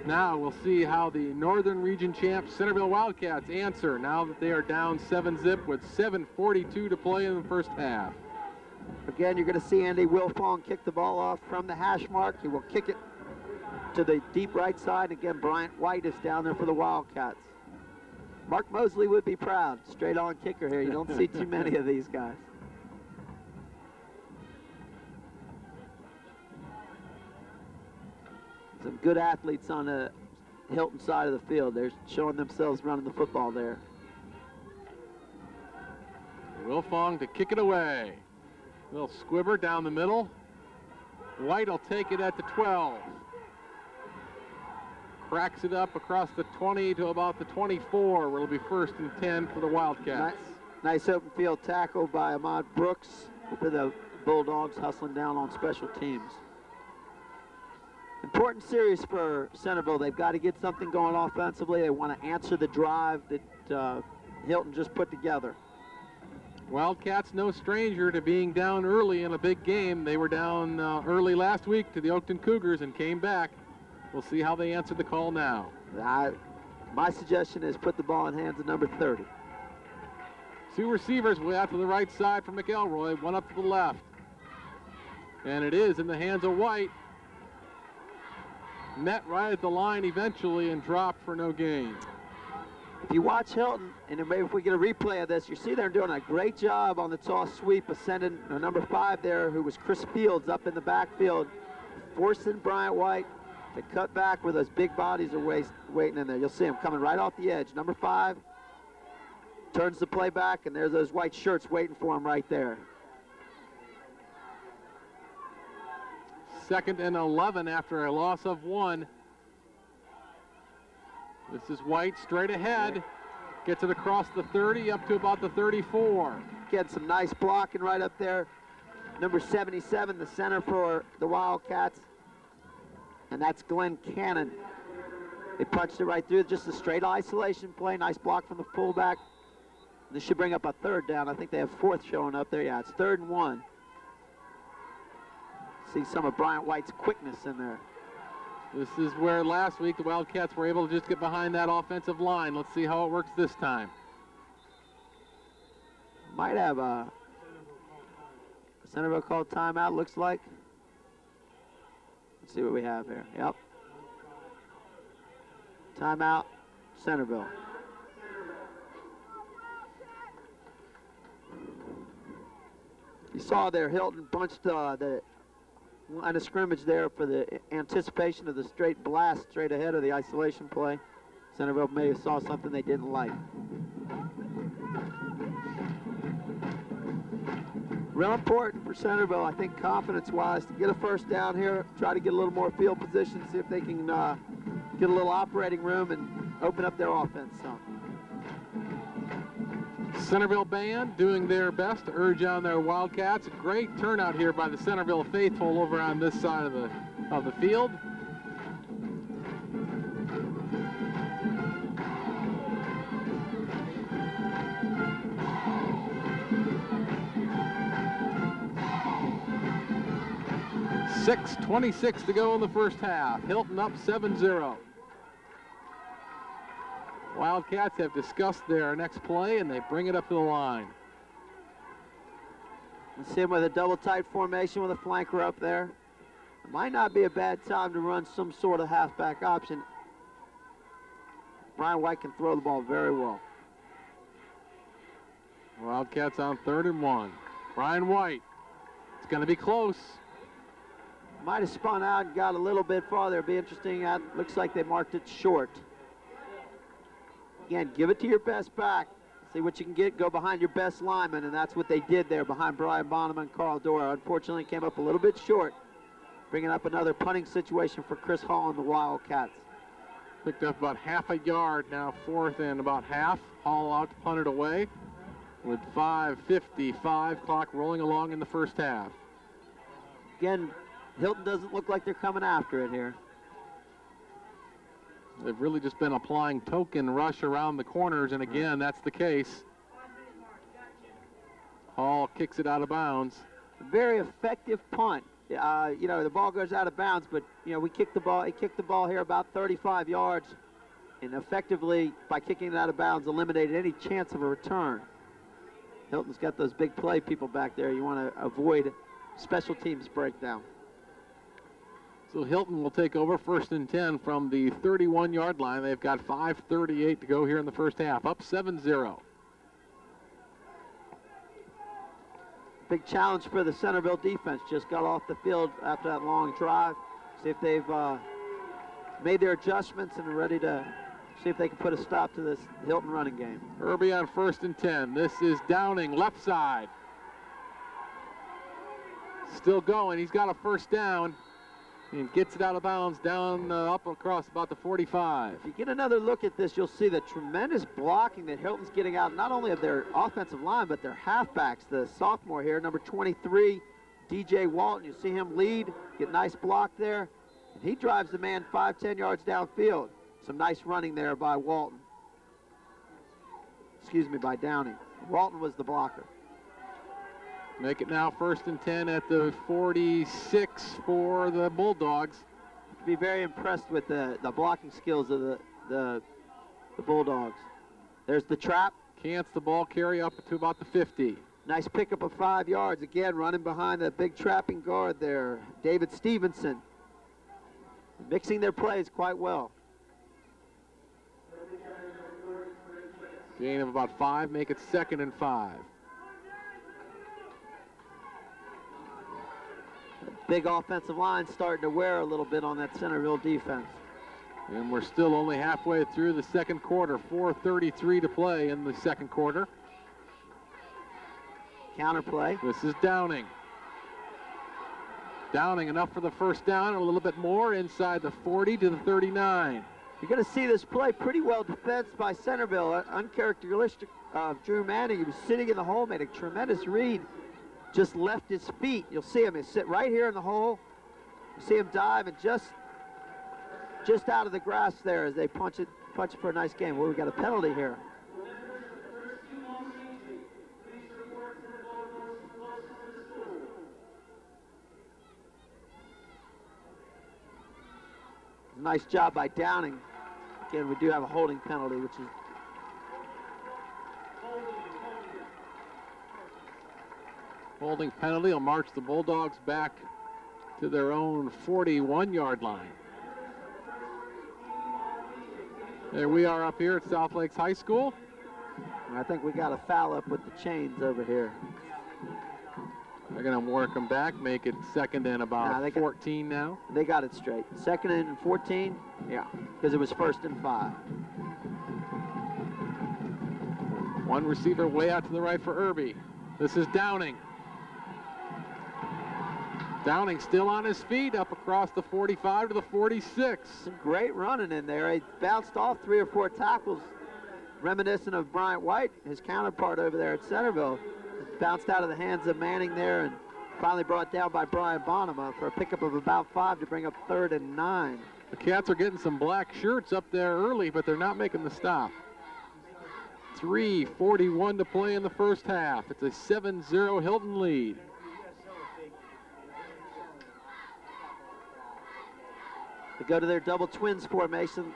Now we'll see how the Northern Region champs Centreville Wildcats answer now that they are down 7-zip with 7:42 to play in the first half. Again, you're going to see Andy Wilfong kick the ball off from the hash mark. He will kick it to the deep right side. Again, Bryant White is down there for the Wildcats. Mark Mosley would be proud. Straight on kicker here. You don't see too many of these guys. Some good athletes on the Hylton side of the field. They're showing themselves running the football there. Wilfong to kick it away. Little squibber down the middle. White will take it at the 12. Cracks it up across the 20 to about the 24, where it'll be 1st and 10 for the Wildcats. Nice open field tackle by Ahmad Brooks for the Bulldogs, hustling down on special teams. Important series for Centreville. They've got to get something going offensively. They want to answer the drive that Hylton just put together. Wildcats no stranger to being down early in a big game. They were down early last week to the Oakton Cougars and came back. We'll see how they answer the call now. My suggestion is put the ball in hands of number 30. 2 receivers way out to the right side for McElroy, 1 up to the left. And it is in the hands of White. Met right at the line eventually and dropped for no gain. If you watch Hylton, and maybe if we get a replay of this, you see they're doing a great job on the toss sweep of sending number 5 there, who was Chris Fields, up in the backfield, forcing Bryant White to cut back where those big bodies are waiting in there. You'll see him coming right off the edge. Number 5 turns the play back, and there's those white shirts waiting for him right there. 2nd and 11 after a loss of 1. This is White straight ahead. Gets it across the 30 up to about the 34. Get some nice blocking right up there. Number 77, the center for the Wildcats. And that's Glenn Cannon. They punched it right through. Just a straight isolation play. Nice block from the fullback. This should bring up a 3rd down. I think they have 4th showing up there. Yeah, it's 3rd and 1. See some of Bryant White's quickness in there. This is where last week the Wildcats were able to just get behind that offensive line. Let's see how it works this time. Might have a Centreville called timeout, looks like. Let's see what we have here. Yep. Timeout, Centreville. You saw there, Hylton bunched the line of scrimmage there for the anticipation of the straight blast straight ahead of the isolation play. Centreville may have saw something they didn't like. Real important for Centreville, I think, confidence-wise, to get a first down here, try to get a little more field position, see if they can get a little operating room and open up their offense some. Centreville band doing their best to urge on their Wildcats. A great turnout here by the Centreville faithful over on this side of the field. .26 to go in the first half. Hylton up 7-0. Wildcats have discussed their next play, and they bring it up to the line. You see him with a double tight formation with a flanker up there. It might not be a bad time to run some sort of halfback option. Brian White can throw the ball very well. Wildcats on 3rd and 1. Brian White. It's going to be close. Might have spun out and got a little bit farther. It'd be interesting. Looks like they marked it short. Again, give it to your best back. See what you can get. Go behind your best lineman, and that's what they did there behind Brian Bonham and Carl Dora. Unfortunately, came up a little bit short, bringing up another punting situation for Chris Hall and the Wildcats. Picked up about half a yard now, 4th and about half. Hall out to punt it away with 5:55 clock rolling along in the first half. Again, Hylton doesn't look like they're coming after it here. They've really just been applying token rush around the corners, and again, that's the case. Hall kicks it out of bounds. Very effective punt. You know, the ball goes out of bounds, but, you know, we kicked the ball. He kicked the ball here about 35 yards, and effectively, by kicking it out of bounds, eliminated any chance of a return. Hylton's got those big play people back there. You want to avoid special teams breakdown. So Hylton will take over 1st and 10 from the 31-yard line. They've got 5:38 to go here in the first half, up 7-0. Big challenge for the Centreville defense. Just got off the field after that long drive. See if they've made their adjustments and are ready to see if they can put a stop to this Hylton running game. Irby on 1st and 10. This is Downing, left side. Still going. He's got a first down. And gets it out of bounds down up across about the 45. If you get another look at this, you'll see the tremendous blocking that Hylton's getting out, not only of their offensive line, but their halfbacks. The sophomore here, number 23, DJ Walton. You see him lead, get nice block there. And he drives the man 5-10 yards downfield. Some nice running there by Walton. Excuse me, by Downing. Walton was the blocker. Make it now 1st and 10 at the 46 for the Bulldogs. Be very impressed with the blocking skills of the Bulldogs. There's the trap. Cants the ball carry up to about the 50. Nice pickup of 5 yards. Again, running behind the big trapping guard there, David Stevenson. Mixing their plays quite well. Gain of about 5, make it 2nd and 5. Big offensive line starting to wear a little bit on that Centreville defense. And we're still only halfway through the second quarter. 4:33 to play in the second quarter. Counterplay. This is Downing. Downing enough for the first down, a little bit more inside the 40 to the 39. You're going to see this play pretty well defensed by Centreville. Uncharacteristic of Drew Manning. He was sitting in the hole, made a tremendous read. Just left his feet. You'll see him. He'll sit right here in the hole. You see him dive and just out of the grass there as they punch it for a nice game. Well, we got a penalty here. Nice job by Downing. Again, we do have a holding penalty, which is holding penalty will march the Bulldogs back to their own 41-yard line. There we are up here at South Lakes High School. I think we got a foul up with the chains over here. They're going to work them back, make it second and about 14 now. They got it straight. Second and 14, yeah, because it was first and 5. One receiver way out to the right for Irby. This is Downing. Downing still on his feet, up across the 45 to the 46. Some great running in there. He bounced off 3 or 4 tackles, reminiscent of Bryant White, his counterpart over there at Centreville. Bounced out of the hands of Manning there and finally brought down by Brian Bonema for a pickup of about 5 to bring up 3rd and 9. The Cats are getting some black shirts up there early, but they're not making the stop. 3:41 to play in the first half. It's a 7-0 Hylton lead. They go to their double twins formation,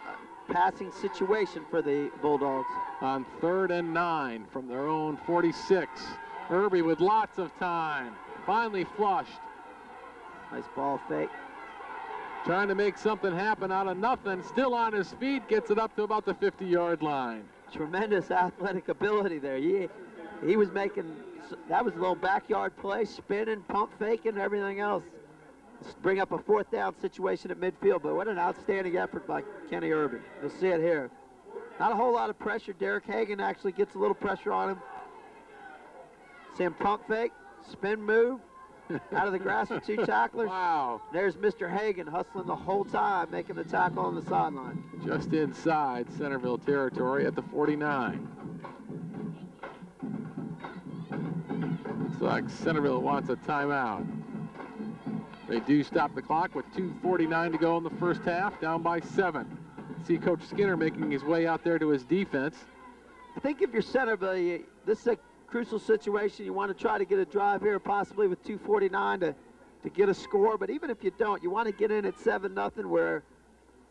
passing situation for the Bulldogs. On 3rd and 9 from their own 46. Irby with lots of time. Finally flushed. Nice ball fake. Trying to make something happen out of nothing. Still on his feet. Gets it up to about the 50-yard line. Tremendous athletic ability there. He was making, that was a little backyard play, spinning, pump faking, everything else. Bring up a 4th down situation at midfield, but what an outstanding effort by Kenny Irby. You'll see it here. Not a whole lot of pressure. Derek Hagan actually gets a little pressure on him. See him pump fake, spin move, out of the grass with 2 tacklers. Wow. There's Mr. Hagan hustling the whole time, making the tackle on the sideline. Just inside Centreville territory at the 49. Looks like Centreville wants a timeout. They do stop the clock with 2:49 to go in the first half, down by 7. See Coach Skinner making his way out there to his defense. I think if you're Centreville, this is a crucial situation. You want to try to get a drive here, possibly with 2:49 to get a score. But even if you don't, you want to get in at 7-0, where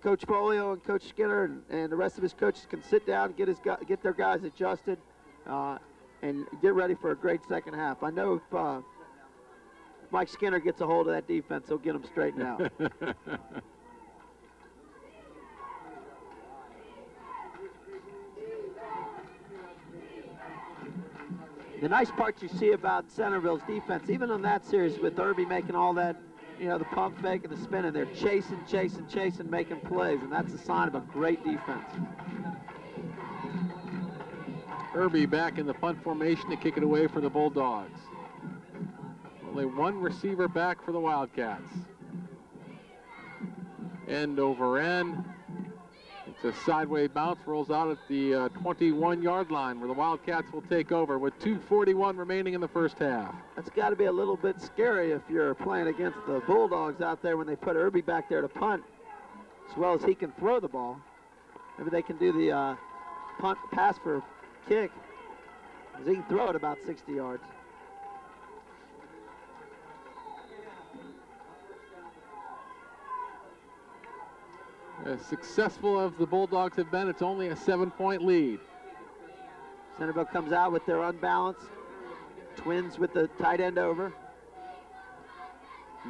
Coach Folio and Coach Skinner and the rest of his coaches can sit down and get their guys adjusted and get ready for a great second half. I know if Mike Skinner gets a hold of that defense, he'll get them straightened out. The nice part you see about Centreville's defense, even on that series with Irby making all that, the pump fake and the spinning, they're chasing, making plays, and that's a sign of a great defense. Irby back in the punt formation to kick it away for the Bulldogs. Only one receiver back for the Wildcats. End over end. It's a sideways bounce, rolls out at the 21-yard line where the Wildcats will take over with 2:41 remaining in the first half. That's got to be a little bit scary if you're playing against the Bulldogs out there when they put Irby back there to punt, as well as he can throw the ball. Maybe they can do the punt pass for kick, because he can throw it about 60 yards. As successful as the Bulldogs have been, it's only a 7-point lead. Centreville comes out with their unbalanced twins with the tight end over.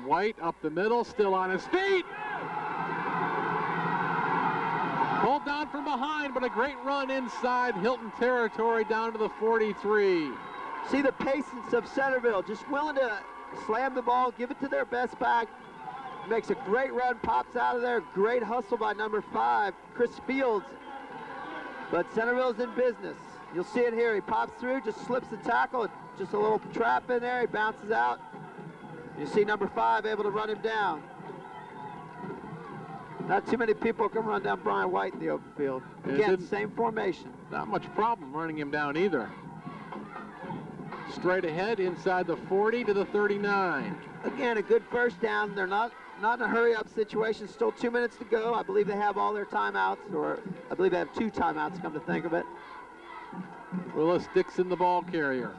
White up the middle, still on his feet. Pulled down from behind, but a great run inside Hylton territory down to the 43. See the patience of Centreville, just willing to slam the ball, give it to their best back. Makes a great run, pops out of there. Great hustle by number 5, Chris Fields. But Centreville's in business. You'll see it here. He pops through, just slips the tackle. Just a little trap in there. He bounces out. You see number 5 able to run him down. Not too many people can run down Brian White in the open field. Again, same formation. Not much problem running him down either. Straight ahead inside the 40 to the 39. Again, a good first down. They're not in a hurry-up situation. Still 2 minutes to go. I believe they have all their timeouts, or I believe they have 2 timeouts, come to think of it. Willis Dixon, the ball carrier.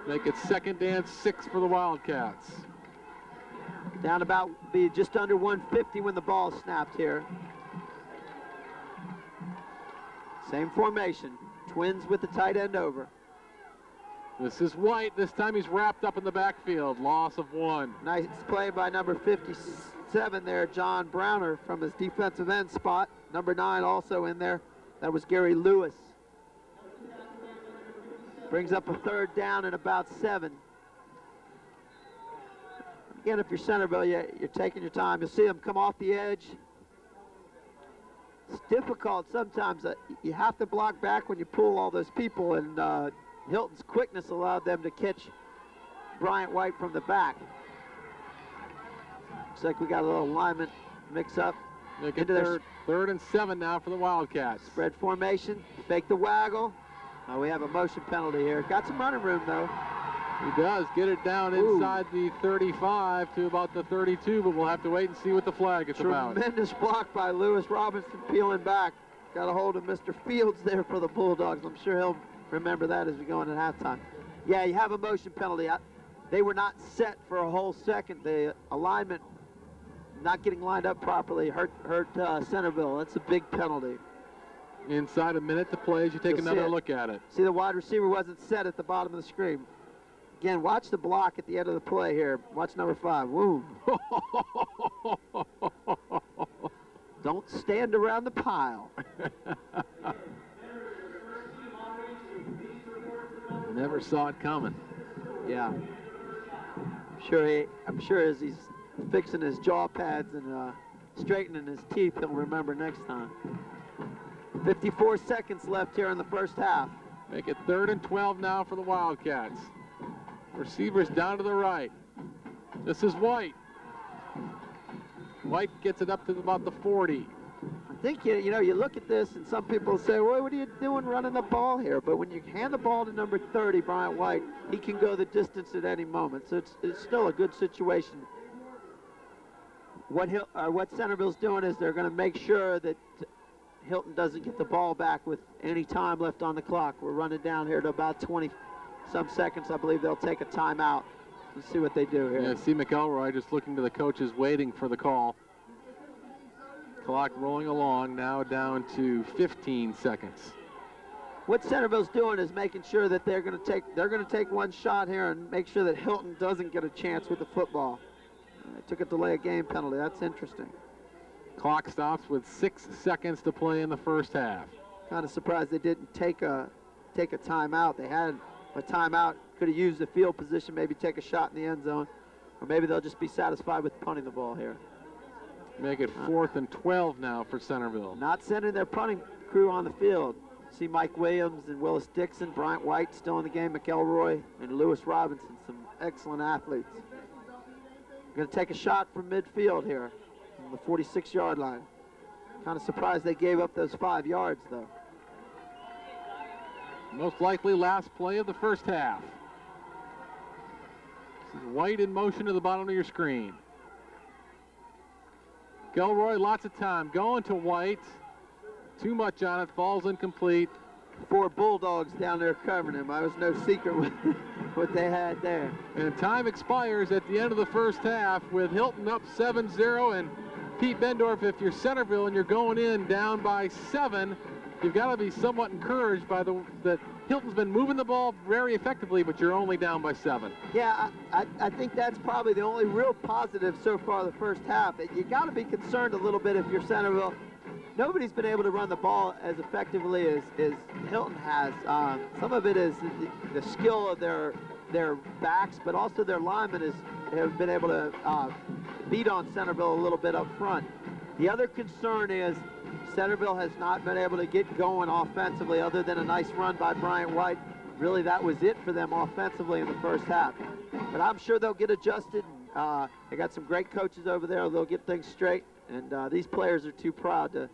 Make it 2nd and 6 for the Wildcats. Down about, be just under 150 when the ball snapped here. Same formation. Twins with the tight end over. This is White. This time he's wrapped up in the backfield. Loss of 1. Nice play by number 57 there, John Browner, from his defensive end spot. Number 9 also in there. That was Gary Lewis. Brings up a 3rd down and about 7. Again, if you're Centreville, you're taking your time. You'll see them come off the edge. It's difficult sometimes. You have to block back when you pull all those people, and Hylton's quickness allowed them to catch Bryant White from the back. Looks like we got a little alignment mix-up. Into their 3rd and 7 now for the Wildcats. Spread formation, fake the waggle. We have a motion penalty here. Got some running room, though. He does get it down inside the 35 to about the 32, but we'll have to wait and see what the flag is about. Tremendous block by Lewis Robinson peeling back. Got a hold of Mr. Fields there for the Bulldogs. I'm sure he'll remember that as we go into halftime. Yeah, you have a motion penalty. They were not set for a whole second. The alignment not getting lined up properly hurt Centreville. That's a big penalty. Inside a minute to play as you take another look at it. See, the wide receiver wasn't set at the bottom of the screen. Again, watch the block at the end of the play here. Watch number 5. Woo. Don't stand around the pile. Never saw it coming. Yeah. I'm sure as he's fixing his jaw pads and straightening his teeth, he'll remember next time. 54 seconds left here in the first half. Make it 3rd and 12 now for the Wildcats. Receivers down to the right. This is White. White gets it up to about the 40. I think, you look at this and some people say, well, what are you doing running the ball here? But when you hand the ball to number 30, Bryant White, he can go the distance at any moment. So it's still a good situation. What Centreville's doing is they're going to make sure that Hylton doesn't get the ball back with any time left on the clock. We're running down here to about 20-some seconds. I believe they'll take a timeout. Let's see what they do here. Yeah, see McElroy just looking to the coaches, waiting for the call. Clock rolling along, now down to 15 seconds. What Centreville's doing is making sure that they're going to take one shot here and make sure that Hylton doesn't get a chance with the football. They took a delay of game penalty. That's interesting. Clock stops with 6 seconds to play in the first half. Kind of surprised they didn't take a timeout. They had a timeout. Could have used the field position, maybe take a shot in the end zone, or maybe they'll just be satisfied with punting the ball here. Make it 4th and 12 now for Centreville. Not sending their punting crew on the field. See Mike Williams and Willis Dixon, Bryant White still in the game, McElroy and Lewis Robinson, some excellent athletes. Going to take a shot from midfield here on the 46-yard line. Kind of surprised they gave up those 5 yards, though. Most likely last play of the first half. This is White in motion to the bottom of your screen. Gilroy, lots of time. Going to White. Too much on it. Falls incomplete. 4 Bulldogs down there covering him. I was no secret with what they had there. And time expires at the end of the first half with Hylton up 7-0. And Pete Bendorf, if you're Centreville and you're going in down by 7, you've got to be somewhat encouraged by that Hylton's been moving the ball very effectively, but you're only down by 7. Yeah, I think that's probably the only real positive so far the first half. You got to be concerned a little bit if you're Centreville. Nobody's been able to run the ball as effectively as Hylton has. Some of it is the skill of their backs, but also their linemen have been able to beat on Centreville a little bit up front. The other concern is Centreville has not been able to get going offensively other than a nice run by Bryant White. Really, that was it for them offensively in the first half. But I'm sure they'll get adjusted. They got some great coaches over there. They'll get things straight. And these players are too proud to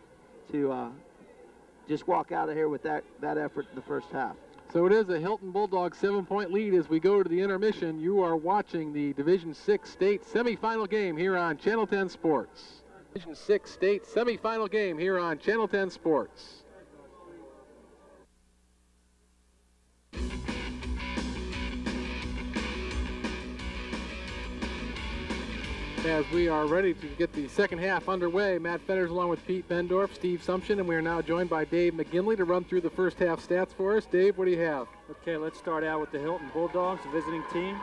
just walk out of here with that effort in the first half. So it is a Hylton Bulldogs 7-point lead as we go to the intermission. You are watching the Division 6 state semifinal game here on Channel 10 Sports. Division 6 state semifinal game here on Channel 10 Sports. as we are ready to get the second half underway. Matt Fetters along with Pete Bendorf, Steve Sumption, and we are now joined by Dave McGinley to run through the first half stats for us. Dave, what do you have? Okay, let's start out with the Hylton Bulldogs, the visiting team.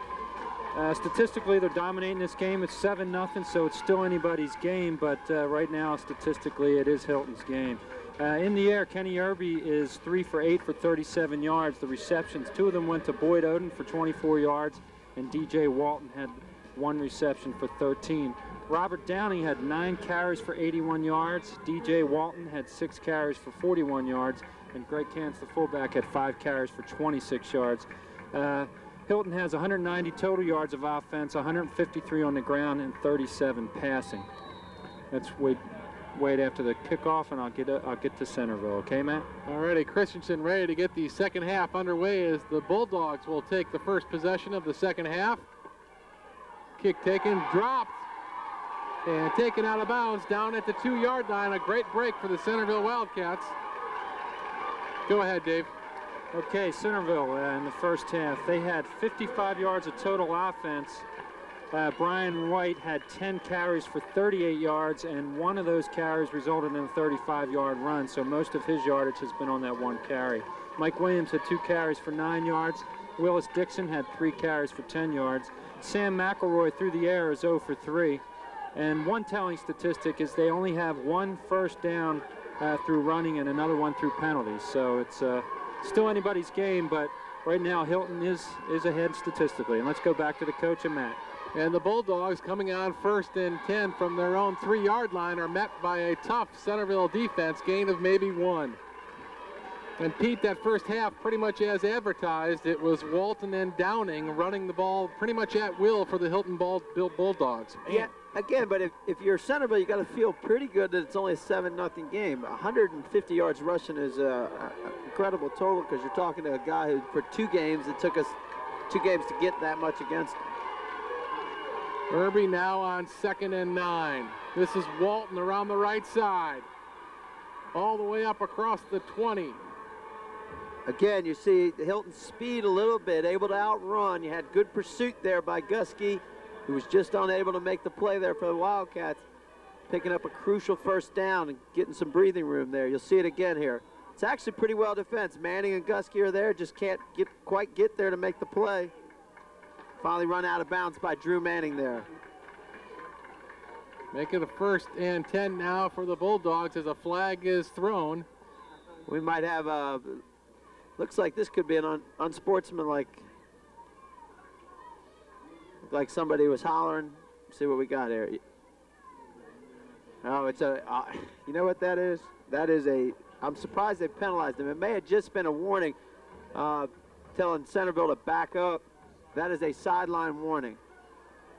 Statistically, they're dominating this game. It's 7-0, so it's still anybody's game, but right now, statistically, it is Hylton's game. In the air, Kenny Irby is 3 for 8 for 37 yards. The receptions, 2 of them went to Boyd Oden for 24 yards, and DJ Walton had 1 reception for 13. Robert Downing had 9 carries for 81 yards. DJ Walton had 6 carries for 41 yards, and Greg Cants, the fullback, had 5 carries for 26 yards. Hylton has 190 total yards of offense, 153 on the ground, and 37 passing. Let's wait after the kickoff, and I'll get to Centreville. Okay, Matt? All righty, Christensen ready to get the second half underway as the Bulldogs will take the first possession of the second half. Kick taken, dropped, and taken out of bounds down at the 2-yard line. A great break for the Centreville Wildcats. Go ahead, Dave. Okay, Centreville in the first half, they had 55 yards of total offense. Brian White had 10 carries for 38 yards, and 1 of those carries resulted in a 35-yard run, so most of his yardage has been on that 1 carry. Mike Williams had 2 carries for 9 yards. Willis Dixon had 3 carries for 10 yards. Sam McElroy through the air is 0 for 3. And one telling statistic is they only have 1 first down through running and another 1 through penalties. So it's still anybody's game, but right now Hylton is ahead statistically. And let's go back to the coach and Matt. And the Bulldogs, coming on 1st and 10 from their own 3-yard line, are met by a tough Centreville defense, gain of maybe 1. And Pete, that first half, pretty much as advertised, it was Walton and Downing running the ball pretty much at will for the Hylton Bulldogs. Yeah, again, but if you're Centreville, you got to feel pretty good that it's only a 7-0 game. 150 yards rushing is an incredible total, because you're talking to a guy who, for 2 games, it took us 2 games to get that much against him. Irby now on 2nd and 9. This is Walton around the right side, all the way up across the 20. Again, you see Hylton's speed a little bit, able to outrun. You had good pursuit there by Gusky, who was just unable to make the play there for the Wildcats, picking up a crucial first down and getting some breathing room there. You'll see it again here. It's actually pretty well defense. Manning and Gusky are there, just can't quite get there to make the play. Finally run out of bounds by Drew Manning there. Make it a 1st and 10 now for the Bulldogs as a flag is thrown. We might have a... Looks like this could be an unsportsmanlike. Like somebody was hollering. See what we got here. Oh, it's a. You know what that is? That is a. I'm surprised they penalized him. It may have just been a warning, telling Centreville to back up. That is a sideline warning.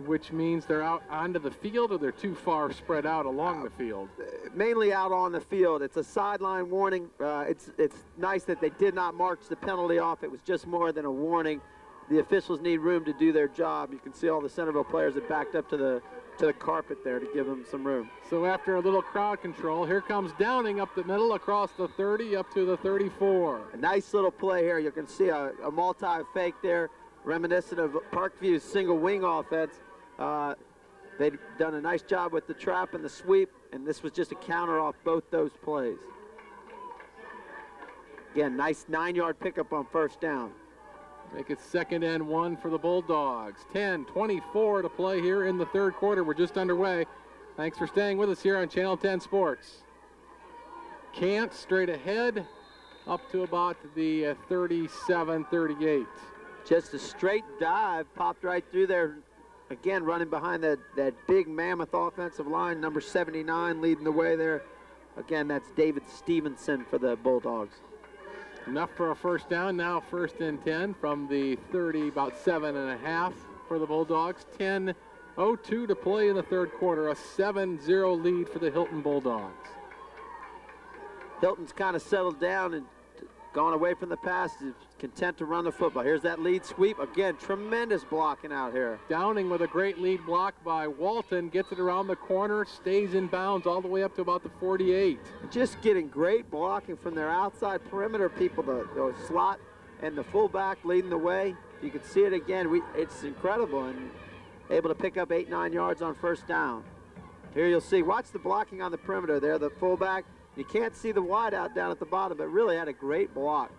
Which means they're out onto the field, or they're too far spread out along the field? Mainly out on the field. It's a sideline warning. It's nice that they did not march the penalty off. It was just more than a warning. The officials need room to do their job. You can see all the Centreville players that backed up to the carpet there to give them some room. So after a little crowd control, here comes Downing up the middle across the 30 up to the 34. A nice little play here. You can see a multi-fake there, reminiscent of Parkview's single wing offense. They'd done a nice job with the trap and the sweep, and this was just a counter off both those plays. Again, nice 9-yard pickup on first down. Make it 2nd and 1 for the Bulldogs. 10:24 to play here in the 3rd quarter. We're just underway. Thanks for staying with us here on Channel 10 Sports. Cant straight ahead up to about the 37-38. Just a straight dive, popped right through there. Again, running behind that big mammoth offensive line, number 79 leading the way there. Again, that's David Stevenson for the Bulldogs. Enough for a first down. Now 1st and 10 from the 30, about 7.5 for the Bulldogs. 10:02 to play in the 3rd quarter. A 7-0 lead for the Hylton Bulldogs. Hylton's kind of settled down and gone away from the pass, is content to run the football. Here's that lead sweep. Again, tremendous blocking out here. Downing with a great lead block by Walton, gets it around the corner, stays in bounds all the way up to about the 48. Just getting great blocking from their outside perimeter people, the slot and the fullback leading the way. You can see it again. It's incredible. able to pick up 8-9 yards on first down. Here you'll see, watch the blocking on the perimeter there, the fullback. You can't see the wide out down at the bottom, but really had a great block.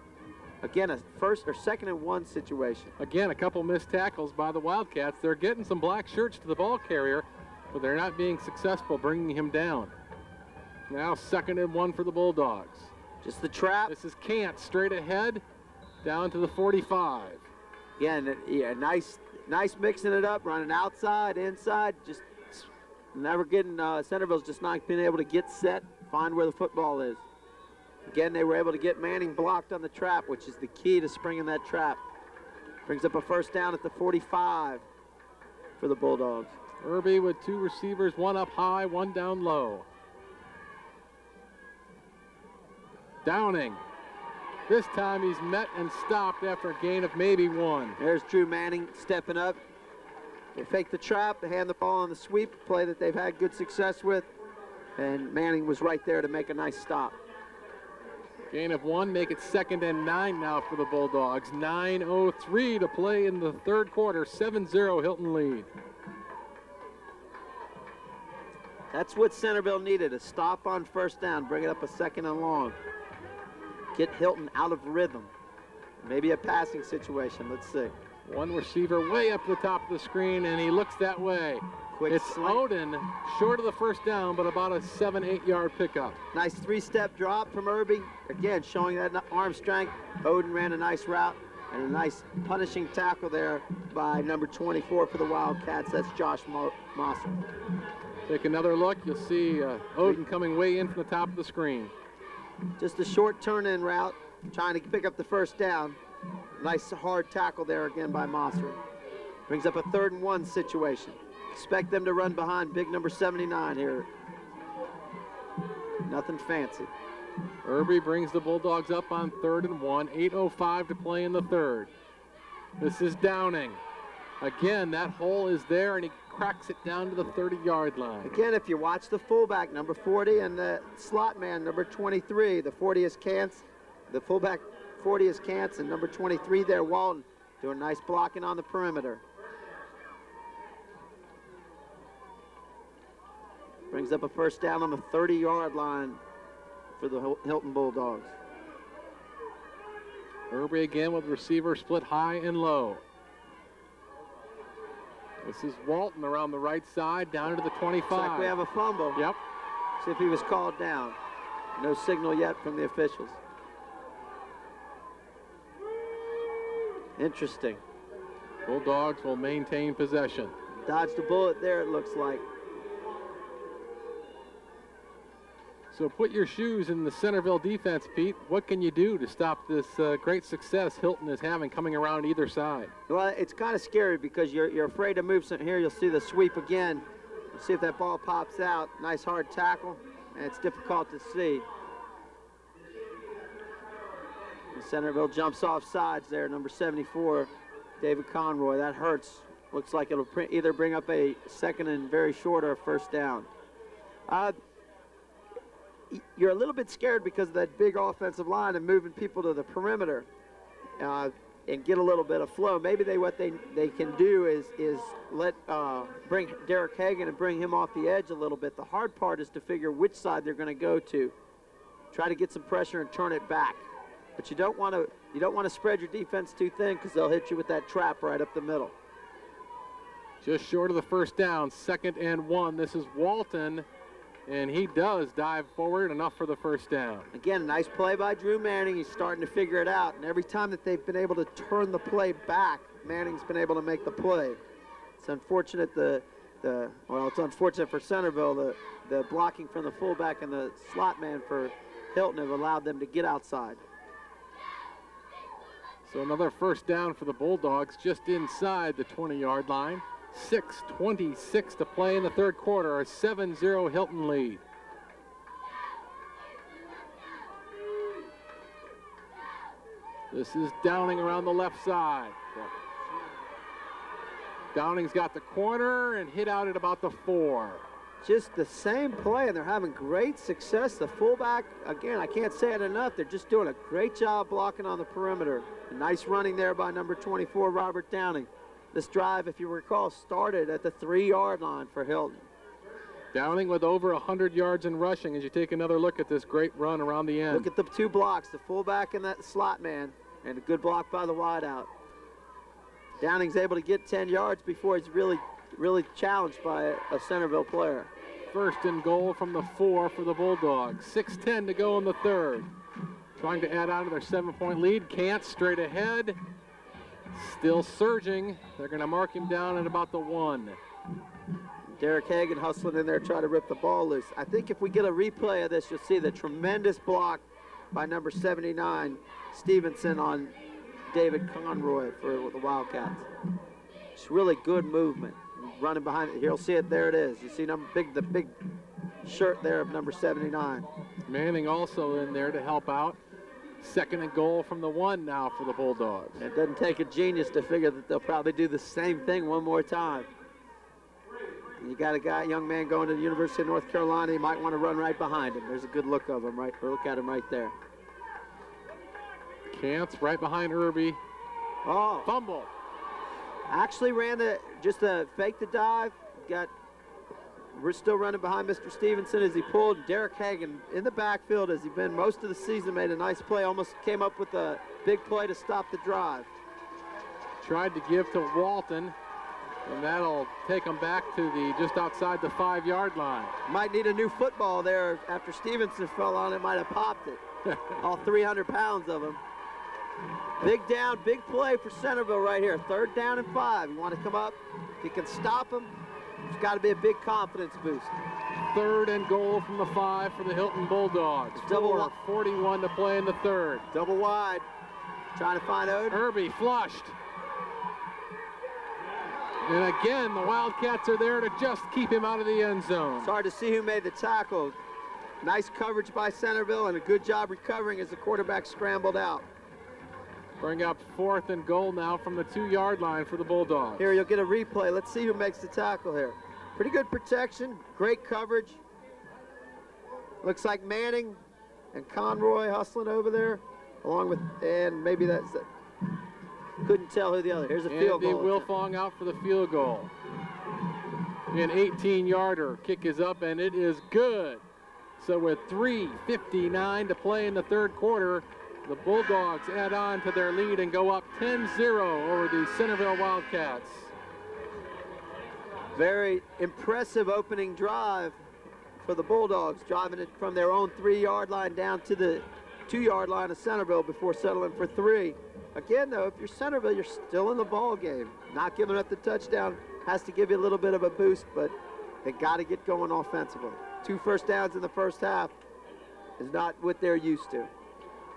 Again, a first or second and one situation. Again, a couple missed tackles by the Wildcats. They're getting some black shirts to the ball carrier, but they're not being successful bringing him down. Now 2nd and 1 for the Bulldogs. Just the trap. This is Cant straight ahead down to the 45. Again, yeah, nice mixing it up, running outside, inside, just never getting, Centreville's just not being able to get set, find where the football is. Again, they were able to get Manning blocked on the trap, which is the key to springing that trap. Brings up a first down at the 45 for the Bulldogs. Irby with 2 receivers, 1 up high, 1 down low. Downing. This time he's met and stopped after a gain of maybe 1. There's Drew Manning stepping up. They fake the trap, they hand the ball on the sweep, play that they've had good success with, and Manning was right there to make a nice stop. Gain of 1, make it 2nd and 9 now for the Bulldogs. 9:03 to play in the 3rd quarter, 7-0 Hylton lead. That's what Centreville needed, a stop on first down, bring it up a 2nd and long. Get Hylton out of rhythm. Maybe a passing situation, let's see. 1 receiver way up the top of the screen, and he looks that way. Quick it's slant. Odin, short of the first down, but about a 7-8 yard pickup. Nice 3-step drop from Irby. Again, showing that arm strength. Odin ran a nice route and a nice punishing tackle there by number 24 for the Wildcats. That's Josh Mosser. Take another look. You'll see Odin coming way in from the top of the screen. Just a short turn-in route, trying to pick up the first down. Nice hard tackle there again by Mosser. Brings up a 3rd and 1 situation. Expect them to run behind big number 79 here. Nothing fancy. Irby brings the Bulldogs up on 3rd and 1. 8:05 to play in the 3rd. This is Downing. Again, that hole is there, and he cracks it down to the 30-yard line. Again, if you watch the fullback, number 40, and the slot man, number 23, the 40 is Cants. The fullback 40 is Cants, and number 23 there, Walton, doing nice blocking on the perimeter. Brings up a first down on the 30-yard line for the Hylton Bulldogs. Irby again with receiver split high and low. This is Walton around the right side, down to the 25. Looks like we have a fumble. Yep. See if he was called down. No signal yet from the officials. Interesting. Bulldogs will maintain possession. Dodged a bullet there, it looks like. So put your shoes in the Centreville defense, Pete. What can you do to stop this great success Hylton is having coming around either side? Well, it's kind of scary because you're afraid to move something here. You'll see the sweep again. You'll see if that ball pops out. Nice hard tackle, and it's difficult to see. And Centreville jumps off sides there, number 74, David Conroy. That hurts. Looks like it'll either bring up a 2nd and very short or a first down. You're a little bit scared because of that big offensive line and moving people to the perimeter and get a little bit of flow. Maybe what they can do is bring Derek Hagan and bring him off the edge a little bit. The hard part is to figure which side they're going to go to. Try to get some pressure and turn it back. But you don't want to spread your defense too thin because they'll hit you with that trap right up the middle. Just short of the first down, 2nd and 1. This is Walton. And he does dive forward enough for the first down. Again, nice play by Drew Manning. He's starting to figure it out. And every time that they've been able to turn the play back, Manning's been able to make the play. It's unfortunate it's unfortunate for Centreville. The blocking from the fullback and the slot man for Hylton have allowed them to get outside. So another first down for the Bulldogs just inside the 20-yard line. 6:26 to play in the 3rd quarter, a 7-0 Hylton lead. This is Downing around the left side. Downing's got the corner and hit out at about the 4. Just the same play, and they're having great success. The fullback, again, I can't say it enough, they're just doing a great job blocking on the perimeter. A nice running there by number 24, Robert Downing. This drive, if you recall, started at the 3-yard line for Hylton. Downing with over 100 yards in rushing as you take another look at this great run around the end. Look at the 2 blocks, the fullback and that slot man, and a good block by the wideout. Downing's able to get 10 yards before he's really challenged by a Centreville player. 1st and goal from the 4 for the Bulldogs. 6:10 to go in the 3rd. Trying to add on to their 7-point lead. Can't, straight ahead. Still surging. They're going to mark him down at about the 1. Derek Hagan hustling in there trying to rip the ball loose. I think if we get a replay of this, you'll see the tremendous block by number 79, Stevenson, on David Conroy for the Wildcats. It's really good movement. Running behind it. You'll see it. There it is. You see the big shirt there of number 79. Manning also in there to help out. 2nd and goal from the 1 now for the Bulldogs. It doesn't take a genius to figure that they'll probably do the same thing one more time. You got a young man going to the University of North Carolina. You might want to run right behind him. There's a good look of him, right? Or look at him right there. Cants right behind Irby. Oh. Fumble. Actually ran fake the dive. We're still running behind Mr. Stevenson as he pulled. Derek Hagan in the backfield as he's been most of the season, made a nice play, almost came up with a big play to stop the drive. Tried to give to Walton, and that'll take him back to just outside the 5-yard line. Might need a new football there. After Stevenson fell on it, might have popped it. All 300 pounds of him. Big down, big play for Centreville right here. 3rd down and 5. You want to come up? If you can stop him, it's got to be a big confidence boost. 3rd and goal from the 5 for the Hylton Bulldogs. 4:41 to play in the 3rd. Double wide. Trying to find Odin. Irby flushed. And again, the Wildcats are there to just keep him out of the end zone. It's hard to see who made the tackle. Nice coverage by Centreville and a good job recovering as the quarterback scrambled out. Bring up 4th and goal now from the 2-yard line for the Bulldogs. Here, you'll get a replay. Let's see who makes the tackle here. Pretty good protection, great coverage. Looks like Manning and Conroy hustling over there, along with, and maybe that's it. Couldn't tell who the other. Here's a field goal. Andy Wilfong out for the field goal. An 18-yarder. Kick is up, and it is good. So with 3:59 to play in the 3rd quarter, the Bulldogs add on to their lead and go up 10-0 over the Centreville Wildcats. Very impressive opening drive for the Bulldogs, driving it from their own 3-yard line down to the 2-yard line of Centreville before settling for 3. Again, though, if you're Centreville, you're still in the ball game. Not giving up the touchdown has to give you a little bit of a boost, but they got to get going offensively. 2 first downs in the first half is not what they're used to.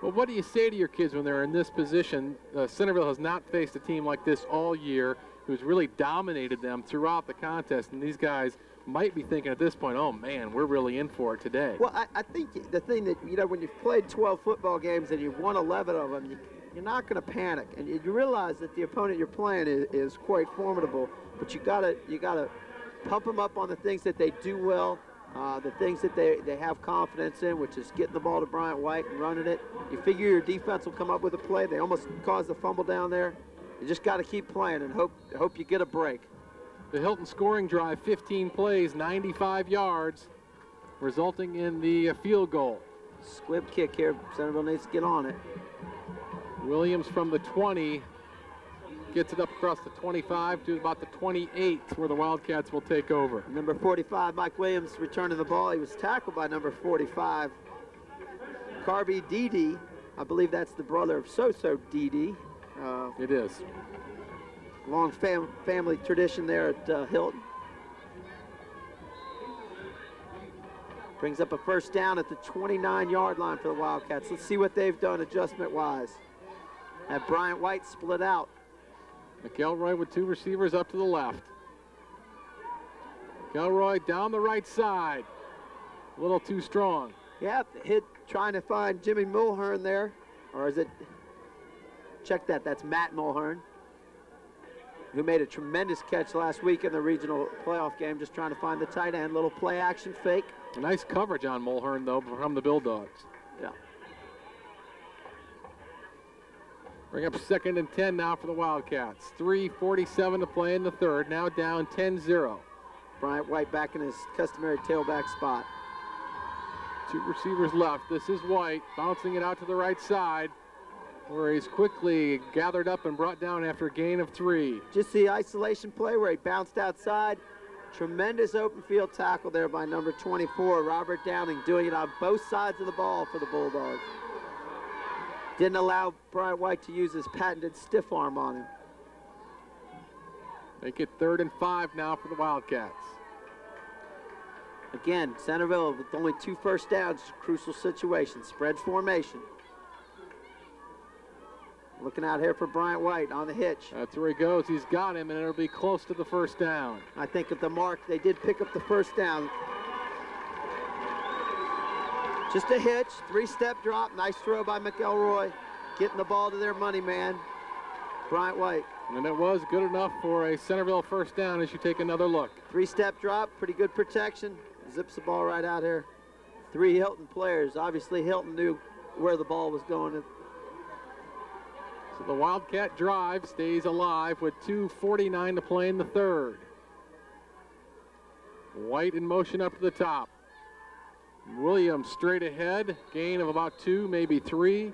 Well, what do you say to your kids when they're in this position? Centreville has not faced a team like this all year, who's really dominated them throughout the contest, and these guys might be thinking at this point, oh man, we're really in for it today. Well, I think the thing that, when you've played 12 football games and you've won 11 of them, you're not going to panic, and you realize that the opponent you're playing is quite formidable, but you gotta pump them up on the things that they do well, the things that they have confidence in, which is getting the ball to Bryant White and running it. You figure your defense will come up with a play. They almost caused the fumble down there. You just got to keep playing and hope you get a break. The Hylton scoring drive, 15 plays, 95 yards, resulting in the field goal. Squib kick here. Centreville needs to get on it. Williams from the 20 gets it up across the 25 to about the 28, where the Wildcats will take over. Number 45, Mike Williams, returning the ball. He was tackled by number 45, Carby Dede. I believe that's the brother of So-So Dede. It is. Long family tradition there at Hylton. Brings up a first down at the 29-yard line for the Wildcats. Let's see what they've done adjustment-wise. Have Bryant White split out. McElroy with 2 receivers up to the left. McElroy down the right side. A little too strong. Yeah, hit trying to find Jimmy Mulhern there. Or is it? Check that. That's Matt Mulhern, who made a tremendous catch last week in the regional playoff game, just trying to find the tight end. Little play action fake. A nice coverage on Mulhern, though, from the Bulldogs. Yeah. Bring up 2nd and 10 now for the Wildcats. 3:47 to play in the third. Now down 10-0. Bryant White back in his customary tailback spot. 2 receivers left. This is White bouncing it out to the right side, where he's quickly gathered up and brought down after a gain of 3. Just the isolation play where he bounced outside. Tremendous open field tackle there by number 24, Robert Downing, doing it on both sides of the ball for the Bulldogs. Didn't allow Bryant White to use his patented stiff arm on him. Make it 3rd and 5 now for the Wildcats. Again, Centreville with only 2 first downs, crucial situation, spread formation. Looking out here for Bryant White on the hitch. That's where he goes. He's got him, and it'll be close to the first down. I think at the mark, they did pick up the first down. Just a hitch, 3-step drop, nice throw by McElroy, getting the ball to their money man, Bryant White. And it was good enough for a Centreville first down as you take another look. 3-step drop, pretty good protection, zips the ball right out here. 3 Hylton players, obviously Hylton knew where the ball was going. So the Wildcat drive stays alive with 2:49 to play in the third. White in motion up to the top. Williams straight ahead, gain of about 2, maybe 3.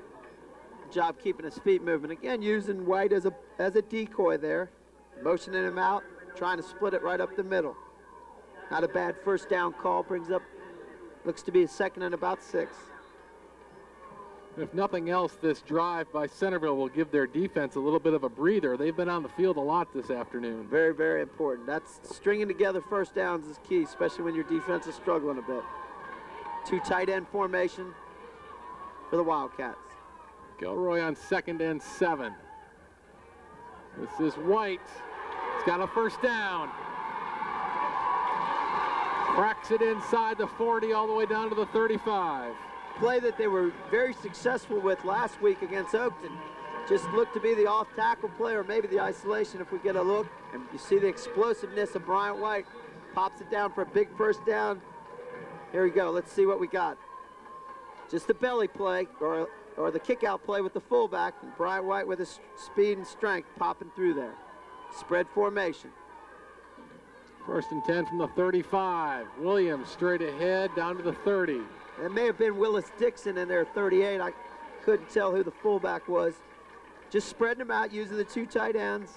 Good job keeping his feet moving. Again, using White as a decoy there. Motioning him out, trying to split it right up the middle. Not a bad first down call, brings up, looks to be a 2nd and about 6. If nothing else, this drive by Centreville will give their defense a little bit of a breather. They've been on the field a lot this afternoon. Very, very important. That's stringing together first downs is key, especially when your defense is struggling a bit. 2 tight end formation for the Wildcats. Gilroy on 2nd and 7. This is White. He's got a first down. Cracks it inside the 40 all the way down to the 35. Play that they were very successful with last week against Oakton. Just looked to be the off-tackle play or maybe the isolation if we get a look. And you see the explosiveness of Bryant White. Pops it down for a big first down. Here we go. Let's see what we got. Just the belly play or the kick-out play with the fullback. And Bryant White with his speed and strength popping through there. Spread formation. 1st and 10 from the 35. Williams straight ahead down to the 30. It may have been Willis Dixon in there, 38. I couldn't tell who the fullback was. Just spreading them out using the 2 tight ends.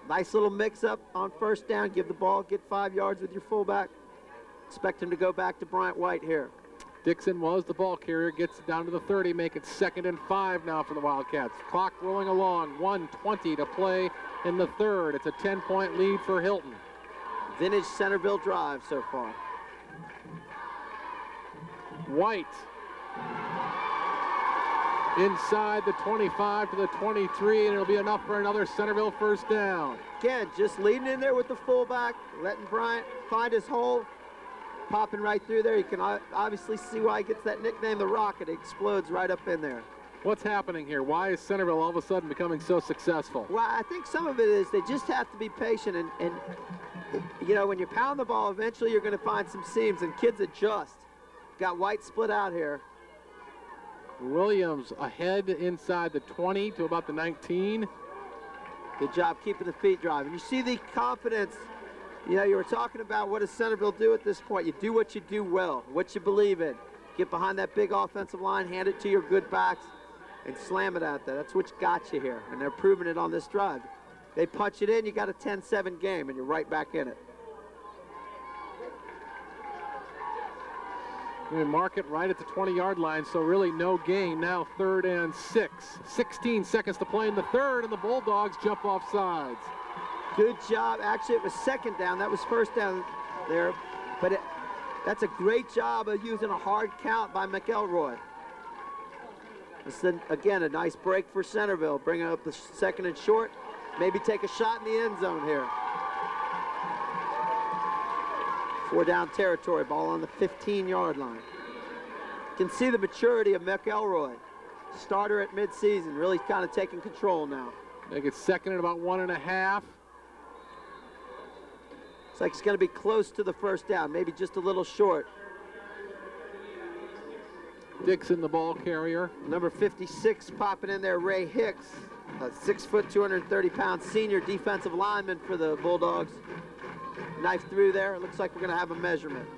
Nice little mix-up on first down. Give the ball, get 5 yards with your fullback. Expect him to go back to Bryant White here. Dixon was the ball carrier, gets it down to the 30, make it 2nd and 5 now for the Wildcats. Clock rolling along, 1:20 to play in the third. It's a 10-point lead for Hylton. Vintage Centreville drive so far. White inside the 25 to the 23, and it'll be enough for another Centreville first down. Again, just leading in there with the fullback, letting Bryant find his hole, popping right through there. You can obviously see why he gets that nickname, the Rocket. It explodes right up in there. What's happening here? Why is Centreville all of a sudden becoming so successul? Well, I think some of it is they just have to be patient, and you know, when you pound the ball, eventually you're going to find some seams, and kids adjust. Got White split out here. Williams ahead inside the 20 to about the 19. Good job keeping the feet driving. You see the confidence. You know, you were talking about what does Centreville do at this point. You do what you do well, what you believe in. Get behind that big offensive line, hand it to your good backs, and slam it out there. That's what got you here, and they're proving it on this drive. They punch it in, you got a 10-7 game, and you're right back in it. We mark it right at the 20-yard line, so really no gain. Now 3rd and 6. 16 seconds to play in the third, and the Bulldogs jump off sides. Good job. Actually, it was 2nd down. That was 1st down there. But that's a great job of using a hard count by McElroy. This is, again, a nice break for Centreville. Bringing up the 2nd and short. Maybe take a shot in the end zone here. 4-down territory, ball on the 15-yard line. You can see the maturity of McElroy. Starter at midseason, really kind of taking control now. Make it 2nd at about 1.5. Looks like it's going to be close to the first down, maybe just a little short. Dixon, the ball carrier. Number 56 popping in there, Ray Hicks. a 6 foot, 230-pound senior defensive lineman for the Bulldogs. Knife through there. It looks like we're going to have a measurement.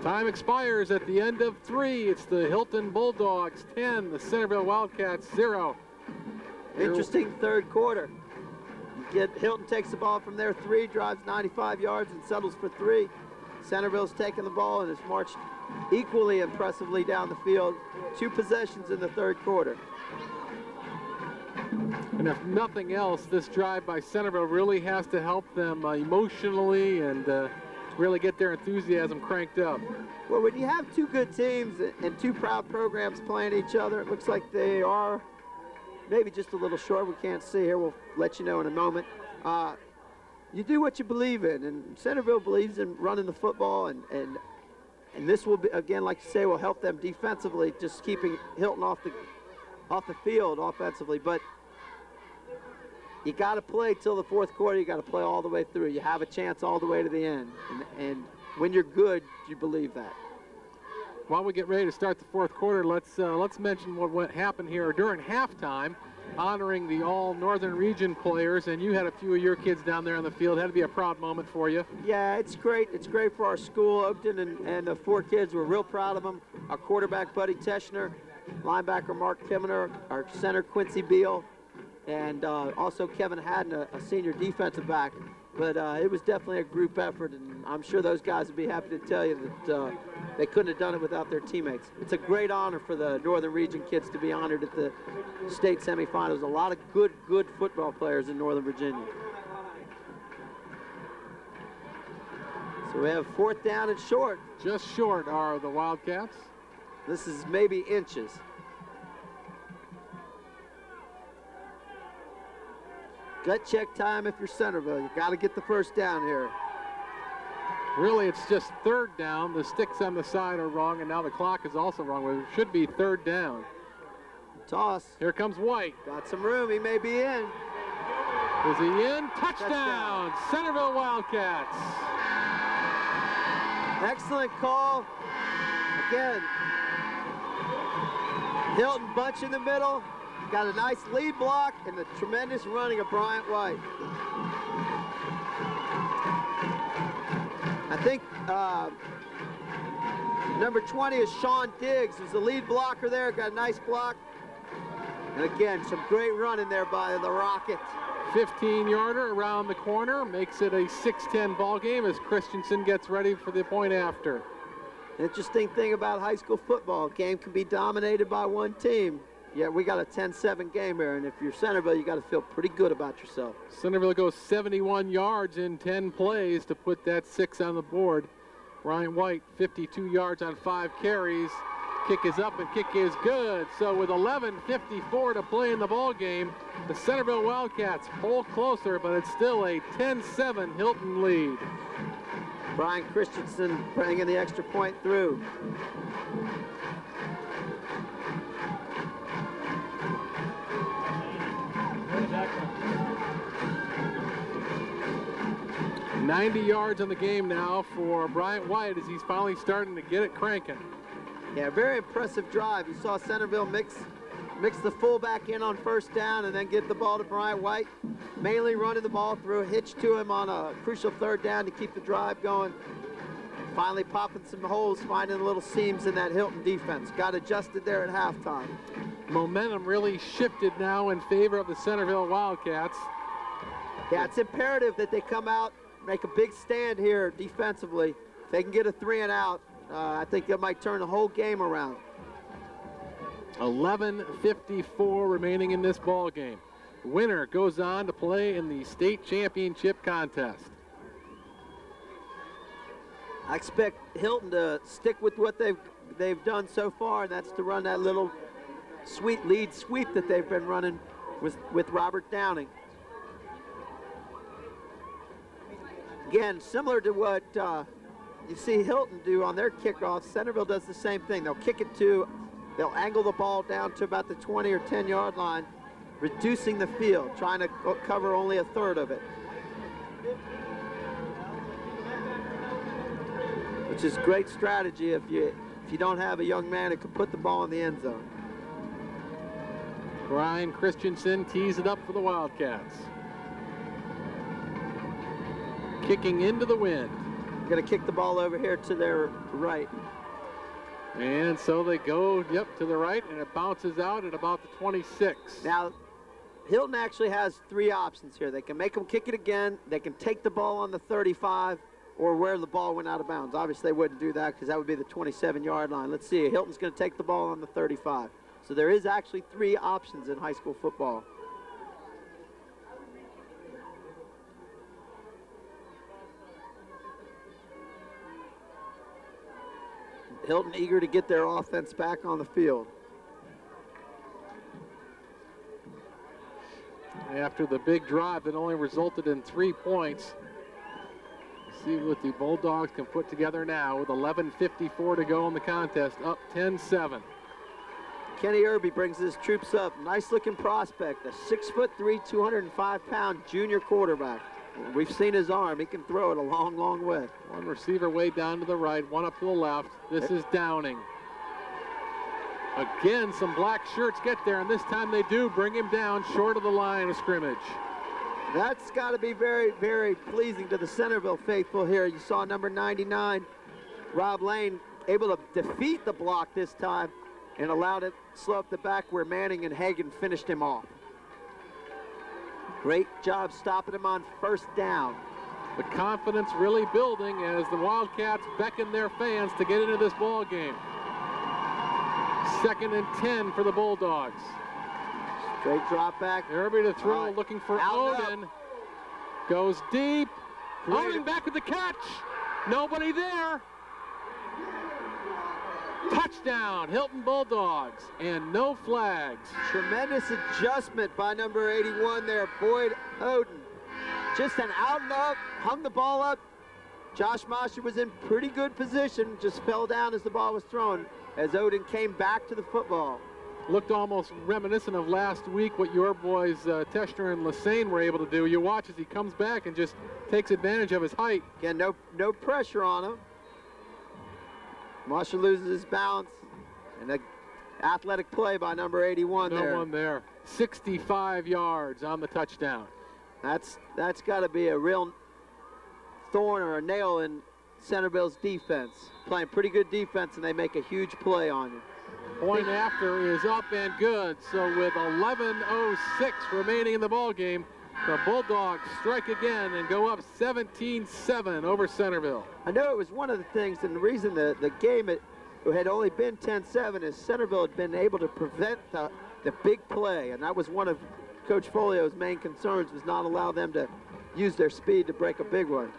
Time expires at the end of 3. It's the Hylton Bulldogs 10, the Centreville Wildcats 0. Interesting third quarter. Hylton takes the ball from their 3, drives 95 yards and settles for 3. Centreville's taken the ball and has marched equally impressively down the field. 2 possessions in the third quarter. And if nothing else, this drive by Centreville really has to help them emotionally and really get their enthusiasm cranked up. Well, when you have 2 good teams and 2 proud programs playing each other, it looks like they are maybe just a little short. We can't see here. We'll let you know in a moment. You do what you believe in, and Centreville believes in running the football, and this will be, again, like you say, will help them defensively, just keeping Hylton off the field offensively. But you got to play till the fourth quarter. You got to play all the way through. You have a chance all the way to the end, and when you're good, you believe that. While we get ready to start the fourth quarter, let's mention what happened here during halftime, honoring the all Northern Region players, and you had a few of your kids down there on the field. Had to be a proud moment for you. Yeah, it's great. It's great for our school. Oakton and the 4 kids, we're real proud of them. Our quarterback, Buddy Teschner, linebacker, Mark Kimmener, our center, Quincy Beal, and also Kevin Haddon, a senior defensive back. But it was definitely a group effort, and I'm sure those guys would be happy to tell you that they couldn't have done it without their teammates. It's a great honor for the Northern Region kids to be honored at the state semifinals. A lot of good football players in Northern Virginia. So we have 4th down and short. Just short are the Wildcats. This is maybe inches. Gut check time if you're Centreville. You got to get the first down here. Really, it's just 3rd down. The sticks on the side are wrong, and now the clock is also wrong. It should be 3rd down. Toss. Here comes White. Got some room. He may be in. Is he in? Touchdown! Centreville Wildcats. Excellent call. Again, Hylton bunch in the middle. Got a nice lead block and the tremendous running of Bryant White. I think number 20 is Sean Diggs, who's the lead blocker there. Got a nice block. And again, some great running there by the Rocket. 15-yarder around the corner, makes it a 6-10 ball game as Christensen gets ready for the point after. Interesting thing about high school football, a game can be dominated by one team. Yeah, we got a 10-7 game here, and if you're Centreville, you got to feel pretty good about yourself. Centreville goes 71 yards in 10 plays to put that 6 on the board. Ryan White, 52 yards on 5 carries. Kick is up and kick is good. So with 11:54 to play in the ball game, the Centreville Wildcats pull closer, but it's still a 10-7 Hylton lead. Brian Christensen bringing the extra point through. $90 yards on the game now for Bryant White as he's finally starting to get it cranking. Yeah, very impressive drive. You saw Centreville mix the fullback in on 1st down and then get the ball to Bryant White. Mainly running the ball through, a hitch to him on a crucial 3rd down to keep the drive going. Finally popping some holes, finding little seams in that Hylton defense. Got adjusted there at halftime. Momentum really shifted now in favor of the Centreville Wildcats. Yeah, it's imperative that they come out, make a big stand here defensively. If they can get a 3 and out, I think they might turn the whole game around. 11:54 remaining in this ball game. Winner goes on to play in the state championship contest. I expect Hylton to stick with what they've done so far, and that's to run that little sweet lead sweep that they've been running with Robert Downing. Again, similar to what you see Hylton do on their kickoffs, Centreville does the same thing. They'll angle the ball down to about the 20 or 10-yard line, reducing the field, trying to cover only a 1/3 of it. Which is great strategy if you don't have a young man who can put the ball in the end zone. Brian Christensen tees it up for the Wildcats. Kicking into the wind. Going to kick the ball over here to their right. And so they go, yep, to the right, and it bounces out at about the 26. Now, Hylton actually has 3 options here. They can make them kick it again, they can take the ball on the 35, or where the ball went out of bounds. Obviously, they wouldn't do that because that would be the 27-yard line. Let's see, Hylton's going to take the ball on the 35. So there is actually 3 options in high school football. Hylton eager to get their offense back on the field. After the big drive that only resulted in 3 points, see what the Bulldogs can put together now with 11:54 to go in the contest, up 10-7. Kenny Irby brings his troops up. Nice looking prospect, a 6'3", 205-pound junior quarterback. We've seen his arm. He can throw it a long, long way. One receiver way down to the right, one up to the left. This is Downing. Again, some black shirts get there, and this time they do bring him down short of the line of scrimmage. That's got to be very, very pleasing to the Centreville faithful here. You saw number 99, Rob Lane, able to defeat the block this time and allowed it slow up the back where Manning and Hagan finished him off. Great job stopping him on first down. The confidence really building as the Wildcats beckon their fans to get into this ball game. 2nd and 10 for the Bulldogs. Straight drop back. Irby to throw, looking for Odin. Goes deep. Odin back with the catch. Nobody there. Touchdown, Hylton Bulldogs, and no flags. Tremendous adjustment by number 81 there, Boyd Odin. Just an out and up, hung the ball up. Josh Mosher was in pretty good position, just fell down as the ball was thrown, as Odin came back to the football. Looked almost reminiscent of last week, what your boys, Teschner and Lassane, were able to do. You watch as he comes back and just takes advantage of his height. Again, no pressure on him. Mosher loses his balance, and an athletic play by number 81 there. No one there. 65 yards on the touchdown. That's got to be a real thorn or a nail in Centreville's defense. Playing pretty good defense, and they make a huge play on you. Point after is up and good. So with 11:06 remaining in the ball game, the Bulldogs strike again and go up 17-7 over Centreville. I know it was one of the things, and the reason the game had only been 10-7 is Centreville had been able to prevent the big play, and that was one of Coach Folio's main concerns, was not allow them to use their speed to break a big one.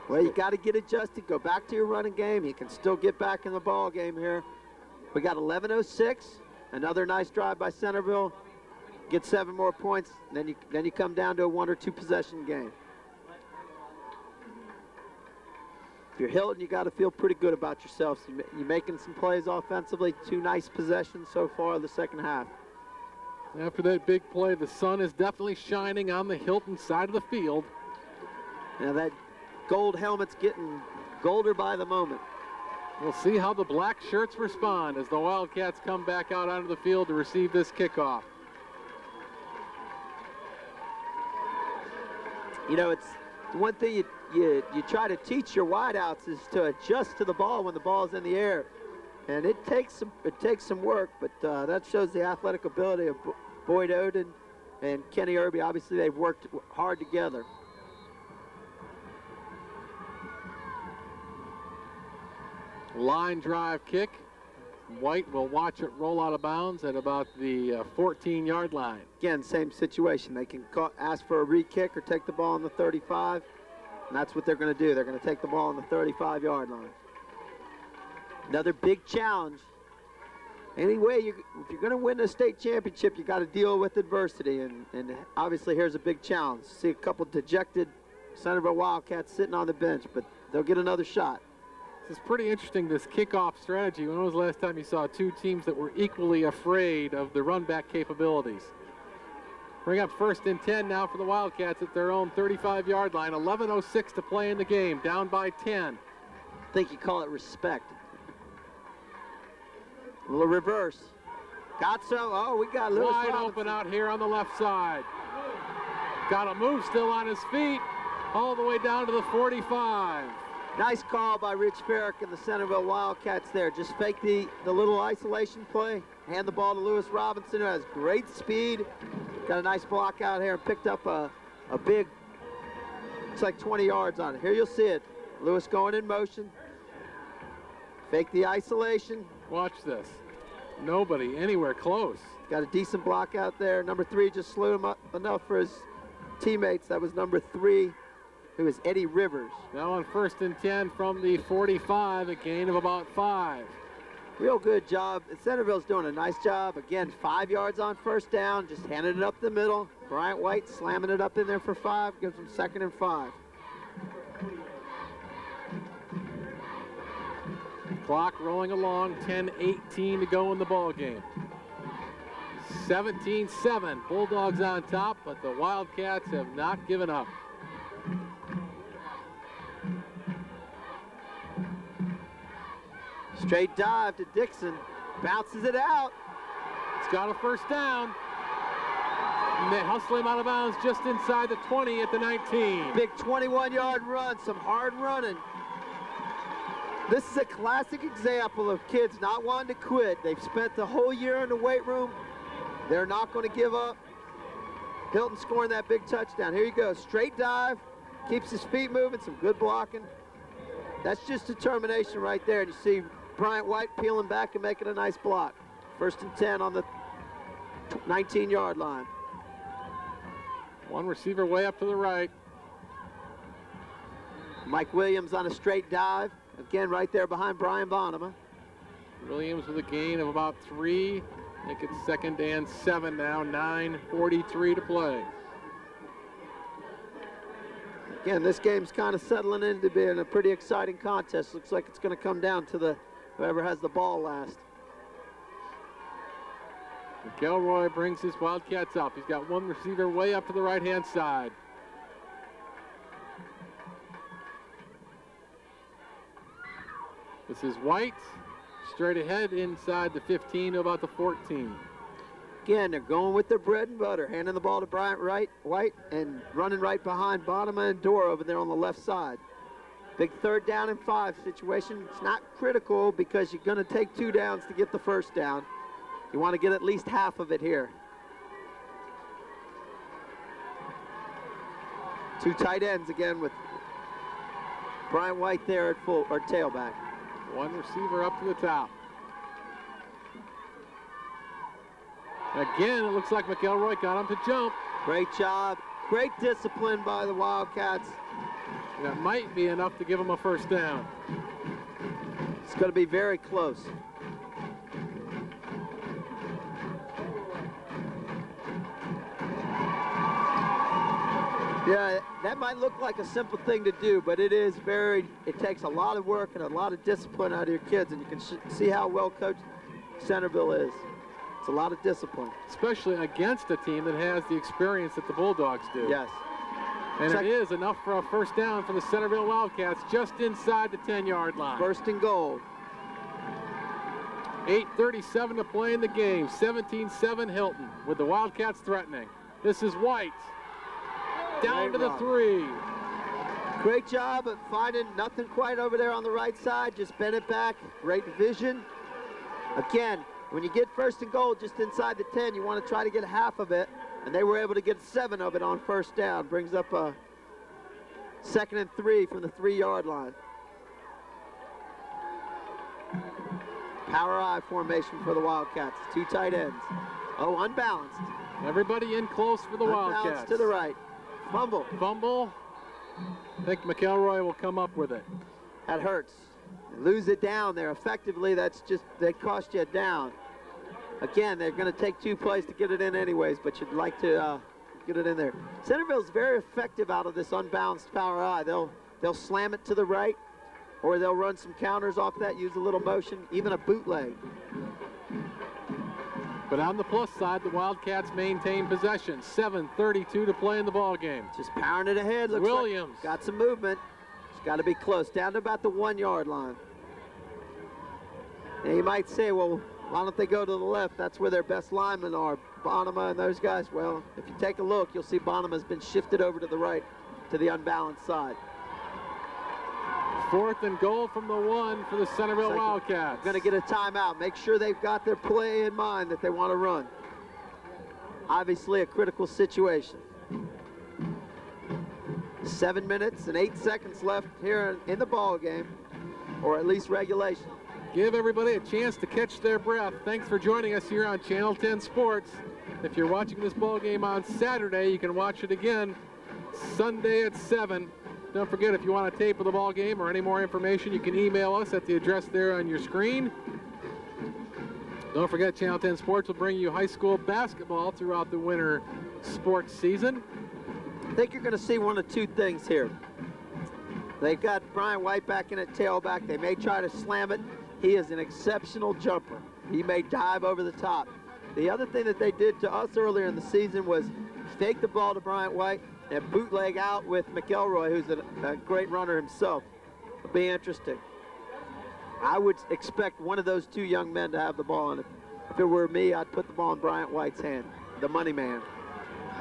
Well, you got to get adjusted, go back to your running game. You can still get back in the ball game here. We got 11:06. Another nice drive by Centreville. Get 7 more points, and then you come down to a 1 or 2 possession game. If you're Hylton, you got to feel pretty good about yourself. You're making some plays offensively. 2 nice possessions so far in the second half. After that big play, the sun is definitely shining on the Hylton side of the field. Now that gold helmet's getting golder by the moment. We'll see how the black shirts respond as the Wildcats come back out onto the field to receive this kickoff. You know, it's one thing you try to teach your wideouts is to adjust to the ball when the ball's in the air, and it takes some work, but that shows the athletic ability of Boyd Odin and Kenny Irby. Obviously, they've worked hard together. Line drive kick. White will watch it roll out of bounds at about the 14-yard line. Again, same situation. They can ask for a re-kick or take the ball on the 35, and that's what they're going to do. They're going to take the ball on the 35-yard line. Another big challenge. Anyway, if you're going to win the state championship, you got to deal with adversity, and obviously here's a big challenge. See a couple dejected Centreville Wildcats sitting on the bench, but they'll get another shot. This is pretty interesting, this kickoff strategy. When was the last time you saw 2 teams that were equally afraid of the run-back capabilities? Bring up 1st and 10 now for the Wildcats at their own 35-yard line. 11:06 to play in the game, down by 10. I think you call it respect. little reverse. Got some. Oh, we got Lewis Wide Robinson. open out here on the left side. Got a move still on his feet, all the way down to the 45. Nice call by Rich Farrick and the Centreville Wildcats there. Just fake the little isolation play. Hand the ball to Lewis Robinson, who has great speed. Got a nice block out here and picked up a big, it's like 20 yards on it. Here you'll see it. Lewis going in motion. Fake the isolation. Watch this. Nobody anywhere close. Got a decent block out there. Number 3 just slowed him up enough for his teammates. That was number 3, who is Eddie Rivers. Now on 1st and 10 from the 45, a gain of about 5. Real good job. Centreville's doing a nice job. Again, 5 yards on 1st down, just handing it up the middle. Bryant White slamming it up in there for 5, gives them 2nd and 5. Clock rolling along, 10:18 to go in the ball game. 17-7, Bulldogs on top, but the Wildcats have not given up. Straight dive to Dixon, bounces it out. It's got a 1st down. And they hustle him out of bounds just inside the 20 at the 19. Big 21-yard run, some hard running. This is a classic example of kids not wanting to quit. They've spent the whole year in the weight room. They're not going to give up. Hylton scoring that big touchdown. Here you go, straight dive, keeps his feet moving, some good blocking. That's just determination right there. And you see Bryant White peeling back and making a nice block. 1st and 10 on the 19-yard line. One receiver way up to the right. Mike Williams on a straight dive. Again, right there behind Brian Bonema. Williams with a gain of about 3. I think it's 2nd and 7 now, 9:43 to play. Again, this game's kind of settling into being a pretty exciting contest. Looks like it's going to come down to whoever has the ball last. McElroy brings his Wildcats up. He's got one receiver way up to the right-hand side. This is White, straight ahead inside the 15 to about the 14. Again, they're going with their bread and butter, handing the ball to Bryant White and running right behind Bonema and Dora over there on the left side. Big 3rd down and 5 situation. It's not critical because you're going to take 2 downs to get the 1st down. You want to get at least half of it here. 2 tight ends again with Bryant White there at full or tailback. One receiver up to the top. Again, it looks like McElroy got him to jump. Great job. Great discipline by the Wildcats. That might be enough to give him a 1st down. It's going to be very close. Yeah, that might look like a simple thing to do, but it takes a lot of work and a lot of discipline out of your kids, and you can see how well coached Centreville is. It's a lot of discipline. Especially against a team that has the experience that the Bulldogs do. Yes. And it is enough for a 1st down for the Centreville Wildcats just inside the 10-yard line. 1st and goal. 8:37 to play in the game. 17-7 Hylton with the Wildcats threatening. This is White. Down to the 3. Great job of finding nothing quite over there on the right side. Just bend it back. Great vision. Again, when you get 1st and goal just inside the 10, you want to try to get half of it. And they were able to get 7 of it on 1st down. Brings up a 2nd and 3 from the 3-yard line. Power I formation for the Wildcats. 2 tight ends. Oh, unbalanced. Everybody in close for the Unbalanced Wildcats. to the right. Fumble. Fumble. I think McElroy will come up with it. That hurts. Lose it down there. Effectively, they cost you a down. Again, they're going to take 2 plays to get it in anyways, but you'd like to get it in there. Centreville's very effective out of this unbalanced power I. They'll slam it to the right, or they'll run some counters off that, use a little motion, even a bootleg. But on the plus side, the Wildcats maintain possession. 7:32 to play in the ball game. Just powering it ahead. Looks Williams. like got some movement. It's got to be close, down to about the 1-yard line. And you might say, well, Why don't they go to the left? That's where their best linemen are, Bonema and those guys. Well, if you take a look, you'll see Bonema's been shifted over to the right, to the unbalanced side. 4th and goal from the 1 for the Centreville Wildcats. Going to get a timeout. Make sure they've got their play in mind that they want to run. Obviously a critical situation. 7 minutes and 8 seconds left here in the ball game, or at least regulation. Give everybody a chance to catch their breath. Thanks for joining us here on Channel 10 Sports. If you're watching this ball game on Saturday, you can watch it again Sunday at 7. Don't forget, if you want a tape of the ball game or any more information, you can email us at the address there on your screen. Don't forget, Channel 10 Sports will bring you high school basketball throughout the winter sports season. I think you're going to see one of two things here. They've got Brian White back in at tailback. They may try to slam it. He is an exceptional jumper. He may dive over the top. The other thing that they did to us earlier in the season was fake the ball to Bryant White and bootleg out with McElroy, who's a great runner himself. It'll be interesting. I would expect one of those two young men to have the ball, and if it were me, I'd put the ball in Bryant White's hand, the money man,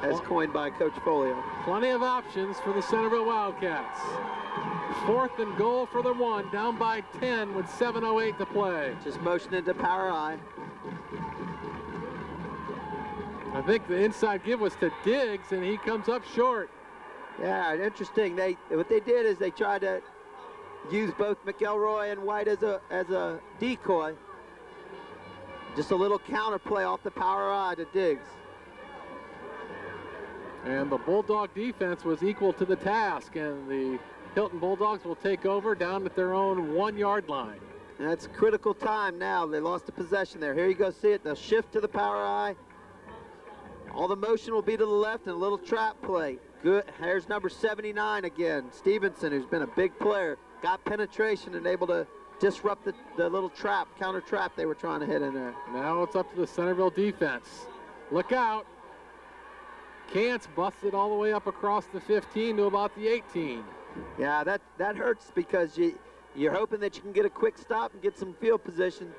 as coined by Coach Folio. Plenty of options for the Centreville Wildcats. 4th and goal for the 1, down by 10 with 7:08 to play. Just motion into power I. I think the inside give was to Diggs, and he comes up short. Yeah, interesting. What they did is they tried to use both McElroy and White as a decoy. Just a little counter play off the power I to Diggs. And the Bulldog defense was equal to the task, and the Hylton Bulldogs will take over down at their own 1-yard line. And that's critical time now. They lost the possession there. Here you go, see it. They'll shift to the power I. All the motion will be to the left and a little trap play. Good. Here's number 79 again, Stevenson, who's been a big player. Got penetration and able to disrupt the little trap, counter trap they were trying to hit in there. Now it's up to the Centreville defense. Look out. Cantz busted all the way up across the 15 to about the 18. Yeah, that hurts because you're hoping that you can get a quick stop and get some field position.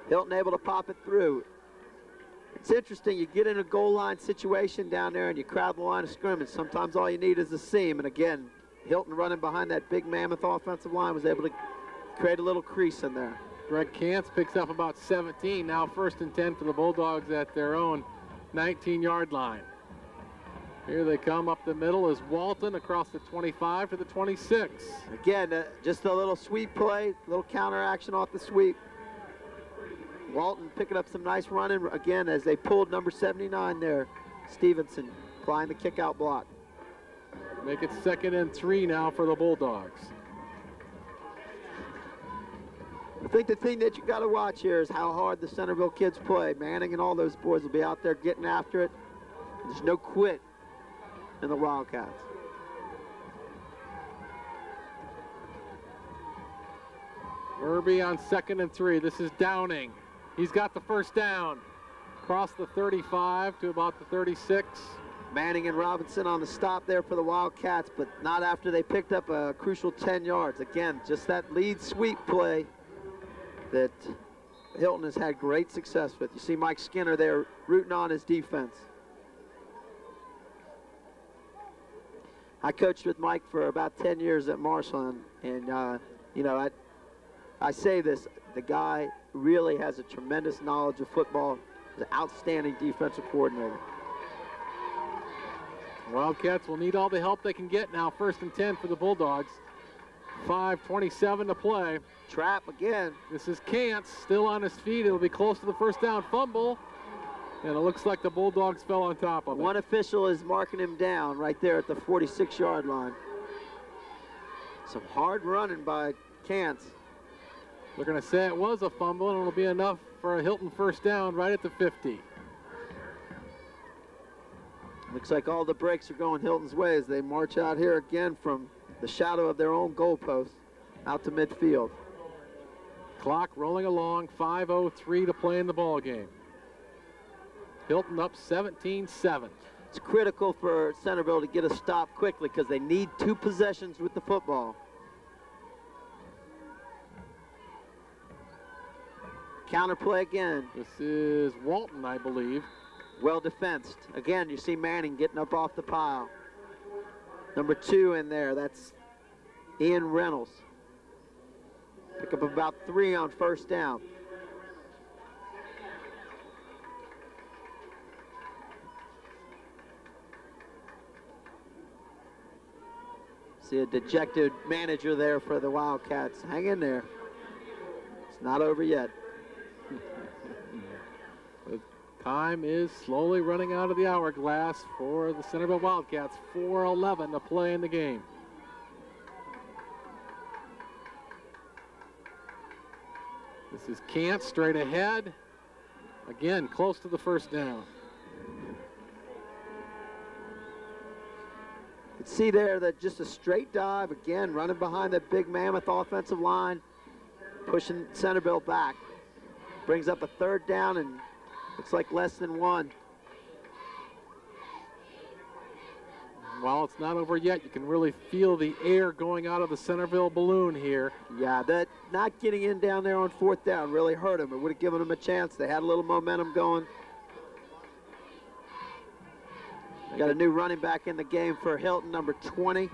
Hylton able to pop it through. It's interesting, you get in a goal line situation down there and you crowd the line of scrimmage. Sometimes all you need is a seam, and again, Hylton running behind that big mammoth offensive line was able to create a little crease in there. Greg Cantz picks up about 17. Now 1st and 10 for the Bulldogs at their own 19-yard line. Here they come up the middle is Walton across the 25 to the 26. Again, just a little sweep play, a little counter action off the sweep. Walton picking up some nice running again as they pulled number 79 there. Stevenson applying the kick out block. Make it 2nd and 3 now for the Bulldogs. I think the thing that you got to watch here is how hard the Centreville kids play. Manning and all those boys will be out there getting after it. There's no quit in the Wildcats. Irby on 2nd and 3. This is Downing. He's got the first down. Across the 35 to about the 36. Manning and Robinson on the stop there for the Wildcats, but not after they picked up a crucial 10 yards. Again, just that lead sweep play that Hylton has had great success with. You see Mike Skinner there rooting on his defense. I coached with Mike for about 10 years at Marshall, and you know, I say this, the guy really has a tremendous knowledge of football. He's an outstanding defensive coordinator. Wildcats will need all the help they can get now. 1st and 10 for the Bulldogs. 5:27 to play. Trap again. This is Cantz still on his feet. It'll be close to the first down fumble. And it looks like the Bulldogs fell on top of it. One official is marking him down right there at the 46-yard line. Some hard running by Cantz. They're going to say it was a fumble, and it'll be enough for a Hylton first down right at the 50. Looks like all the breaks are going Hylton's way as they march out here again from the shadow of their own goalpost out to midfield. Clock rolling along, 5:03 to play in the ball game. Hylton up 17-7. It's critical for Centreville to get a stop quickly because they need 2 possessions with the football. counter play again. This is Walton, I believe. Well defensed. Again, you see Manning getting up off the pile. Number 2 in there, that's Ian Reynolds. Pick up about 3 on first down. See a dejected manager there for the Wildcats. Hang in there. It's not over yet. The time is slowly running out of the hourglass for the Centreville Wildcats. 4:11 to play in the game. This is Cant straight ahead. Again, close to the first down. You can see there that just a straight dive, again, running behind that big mammoth offensive line, pushing Centreville back. Brings up a 3rd down and looks like less than 1. While it's not over yet, you can really feel the air going out of the Centreville balloon here. Yeah, that not getting in down there on 4th down really hurt them. It would have given them a chance. They had a little momentum going. Got a new running back in the game for Hylton, number 20.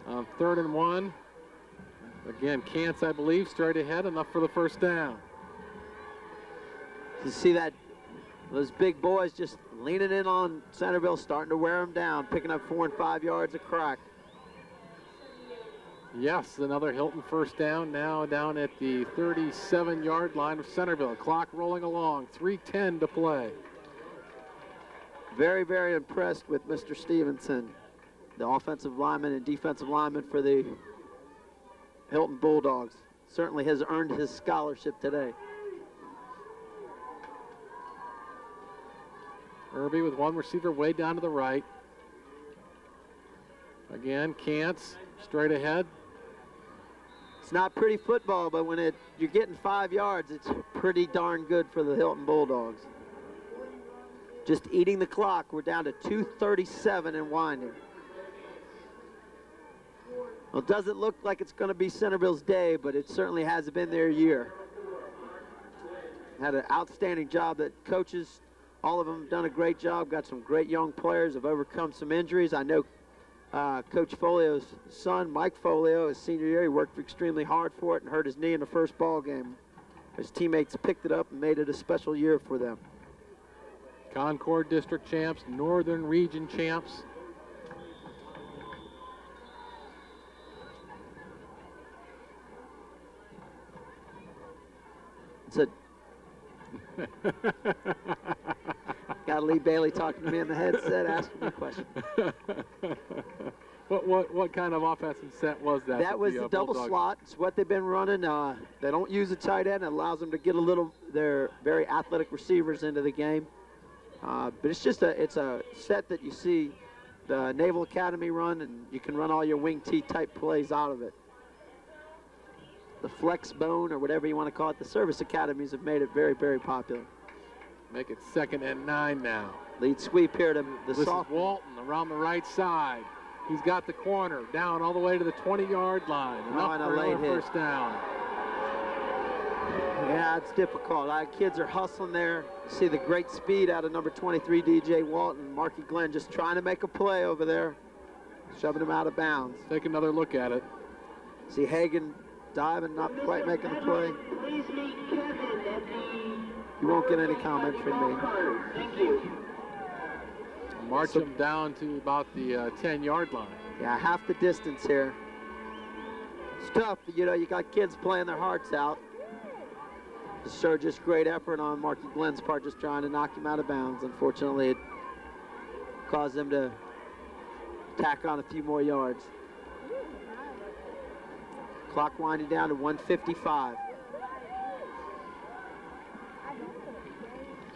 3rd and 1. Again, Cants, I believe, straight ahead, enough for the first down. You see that, those big boys just leaning in on Centreville, starting to wear them down, picking up 4 and 5 yards a crack. Yes, another Hylton first down, now down at the 37-yard line of Centreville. Clock rolling along, 3:10 to play. Very, very impressed with Mr. Stevenson, the offensive lineman and defensive lineman for the Hylton Bulldogs. Certainly has earned his scholarship today. Irby with one receiver way down to the right. Again, Cants straight ahead. It's not pretty football, but when you're getting 5 yards, it's pretty darn good for the Hylton Bulldogs. Just eating the clock. We're down to 2:37 and winding. Well, it doesn't look like it's going to be Centreville's day, but it certainly has been their year. Had an outstanding job. That coaches, all of them have done a great job. Got some great young players, have overcome some injuries. I know Coach Folio's son, Mike Folio, his senior year, he worked extremely hard for it and hurt his knee in the first ball game. His teammates picked it up and made it a special year for them. Concord District champs, Northern Region champs. It's a got Lee Bailey talking to me in the headset, asking me a question. What kind of offensive set was that? That was the double slot. It's what they've been running. They don't use a tight end. It allows them to get their very athletic receivers into the game. But it's just it's a set that you see the Naval Academy run, and you can run all your wing T type plays out of it. The flex bone, or whatever you want to call it, the service academies have made it very, very popular. Make it 2nd and 9 now. Lead sweep here to the This sophomore. is Walton around the right side. He's got the corner down all the way to the 20-yard line. Enough and a for late another hit. first down. Yeah, it's difficult. Our kids are hustling there. You see the great speed out of number 23, DJ Walton. Marky Glenn just trying to make a play over there, shoving him out of bounds. Take another look at it. See Hagan diving, not quite making the play. You won't get any comment from me. March him down to about the 10-yard line. Yeah, half the distance here. It's tough, you know, you got kids playing their hearts out. Sure, just great effort on Marky Glenn's part, just trying to knock him out of bounds. Unfortunately, it caused them to tack on a few more yards. Clock winding down to 1:55.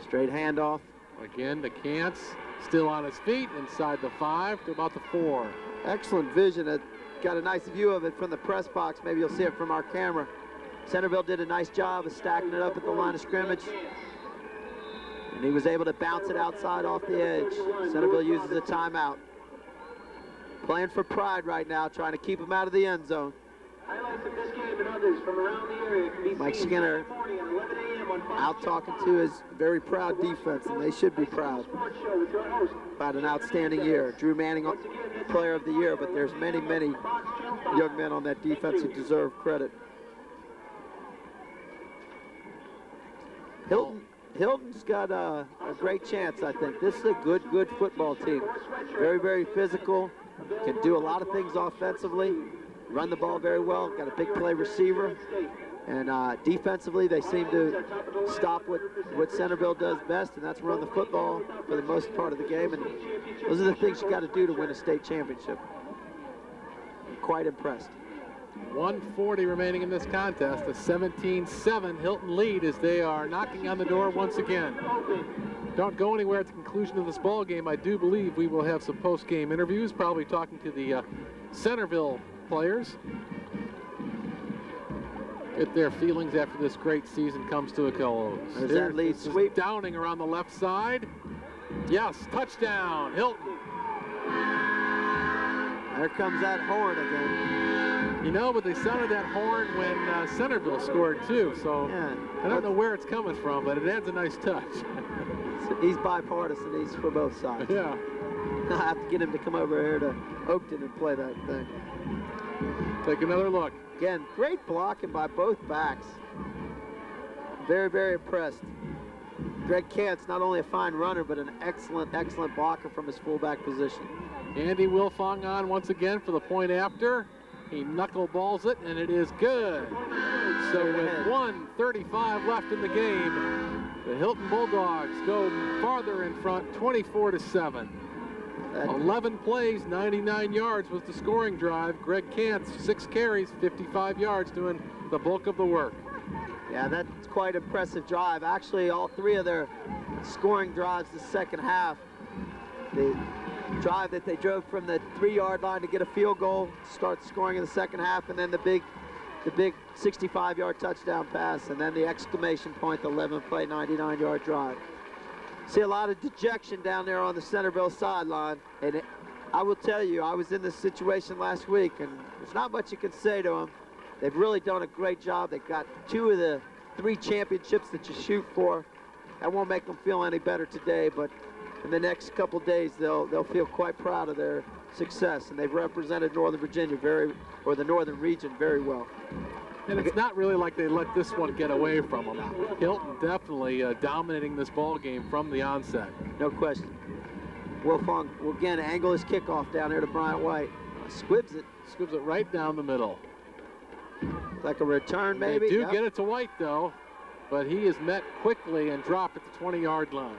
Straight handoff. Again, the Cants still on his feet inside the 5 to about the 4. Excellent vision. Got a nice view of it from the press box. Maybe you'll see it from our camera. Centreville did a nice job of stacking it up at the line of scrimmage. And he was able to bounce it outside off the edge. Centreville uses a timeout. Playing for pride right now, trying to keep him out of the end zone. Highlights of this game and others from around the area can be Mike seen Skinner this morning at 11 a.m. on Fox out talking to his very proud defense, and they should be proud Sports Show with your host. about an outstanding year. Drew Manning, Player of the Year, but there's many, many young men on that defense who deserve credit. Hylton's got a great chance, I think. This is a good football team. Very, very physical. Can do a lot of things offensively. Run the ball very well. Got a big play receiver. And defensively, they seem to stop what Centreville does best, and that's run the football for the most part of the game. And those are the things you got to do to win a state championship. I'm quite impressed. 1:40 remaining in this contest. A 17-7 Hylton lead as they are knocking on the door once again. Don't go anywhere at the conclusion of this ball game. I do believe we will have some post-game interviews, probably talking to the Centreville players. Get their feelings after this great season comes to a close. There's that lead sweep. Downing around the left side. Yes, touchdown, Hylton. There comes that horn again. You know, but they sounded that horn when Centreville scored too, so Yeah. I don't know where it's coming from, but it adds a nice touch. He's bipartisan. He's for both sides. Yeah. I have to get him to come over here to Oakton and play that thing. Take another look. Again, great blocking by both backs. Very, very impressed. Greg Kant's not only a fine runner, but an excellent blocker from his fullback position. Andy Wilfong on once again for the point after. He knuckleballs it, and it is good. So with 1:35 left in the game, the Hylton Bulldogs go farther in front, 24-7. 11 plays, 99 yards was the scoring drive. Greg Kantz, 6 carries, 55 yards, doing the bulk of the work. Yeah, that's quite impressive drive. Actually, all 3 of their scoring drives the second half. The drive that they drove from the 3-yard line to get a field goal, start scoring in the second half, and then the big 65-yard touchdown pass, and then the exclamation point, the 11-play, 99-yard drive. See a lot of dejection down there on the Centreville sideline, and I will tell you, I was in this situation last week, and there's not much you can say to them. They've really done a great job. They've got 2 of the 3 championships that you shoot for. That won't make them feel any better today, but in the next couple days, they'll feel quite proud of their success, and they've represented Northern Virginia or the Northern region very well. And it's not really like they let this one get away from them. Hylton definitely dominating this ball game from the onset. No question. Wilfong will again angle his kickoff down here to Bryant White. Squibs it. Squibs it right down the middle. Like a return, maybe. They do get it to White, though, but he is met quickly and dropped at the 20-yard line.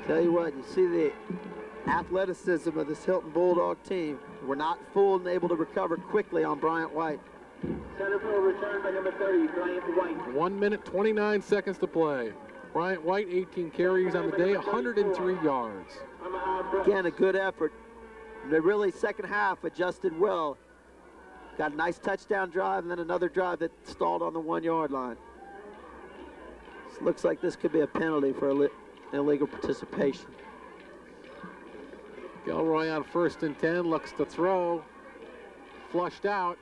Tell you what, you see the athleticism of this Hylton Bulldog team. We're not fooled and able to recover quickly on Bryant White. Centreville returned by number 30, Bryant White. 1 minute, 29 seconds to play. Bryant White, 18 carries on the day, 103 yards. Again, a good effort. And they really, second half, adjusted well. Got a nice touchdown drive and then another drive that stalled on the 1-yard line. This looks like this could be a penalty for illegal participation. Gilroy on 1st and 10, looks to throw. Flushed out.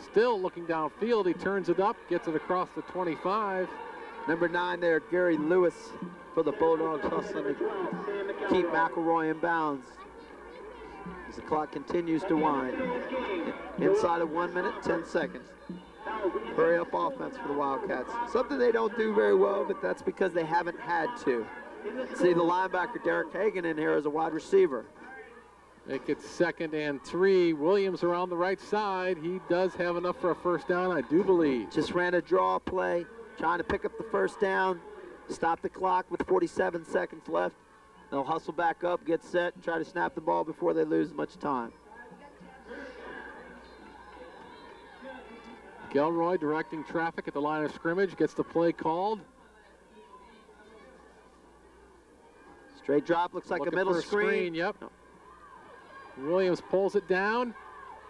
Still looking downfield, he turns it up, gets it across the 25. Number 9 there, Gary Lewis for the Bulldogs, hustling to keep McElroy in bounds as the clock continues to wind. Inside of 1 minute, 10 seconds. Hurry up offense for the Wildcats. Something they don't do very well, but that's because they haven't had to. See the linebacker Derek Hagan in here as a wide receiver. Make it 2nd and 3. Williams around the right side. He does have enough for a first down, I do believe. Just ran a draw play, trying to pick up the first down, stop the clock with 47 seconds left. They'll hustle back up, get set, and try to snap the ball before they lose much time. Gilroy directing traffic at the line of scrimmage, gets the play called. Straight drop, looks like a middle screen. Yep. Williams pulls it down,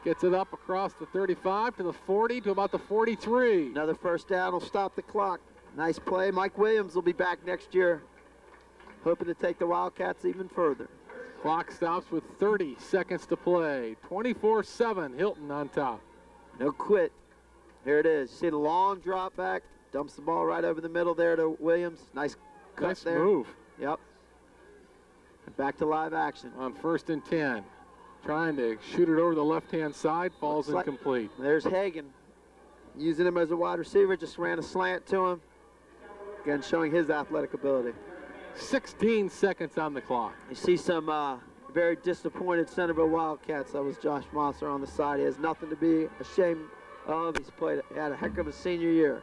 gets it up across the 35 to the 40 to about the 43. Another first down will stop the clock. Nice play. Mike Williams will be back next year, hoping to take the Wildcats even further. Clock stops with 30 seconds to play. 24-7, Hylton on top. No quit. Here it is. See the long drop back. Dumps the ball right over the middle there to Williams. Nice cut Nice there. move. Yep. And back to live action. On 1st and 10. Trying to shoot it over the left-hand side. Falls Looks like- incomplete. There's Hagan. Using him as a wide receiver. Just ran a slant to him. Again, showing his athletic ability. 16 seconds on the clock. You see some very disappointed Centreville Wildcats. That was Josh Mosser on the side. He has nothing to be ashamed of. Had a heck of a senior year.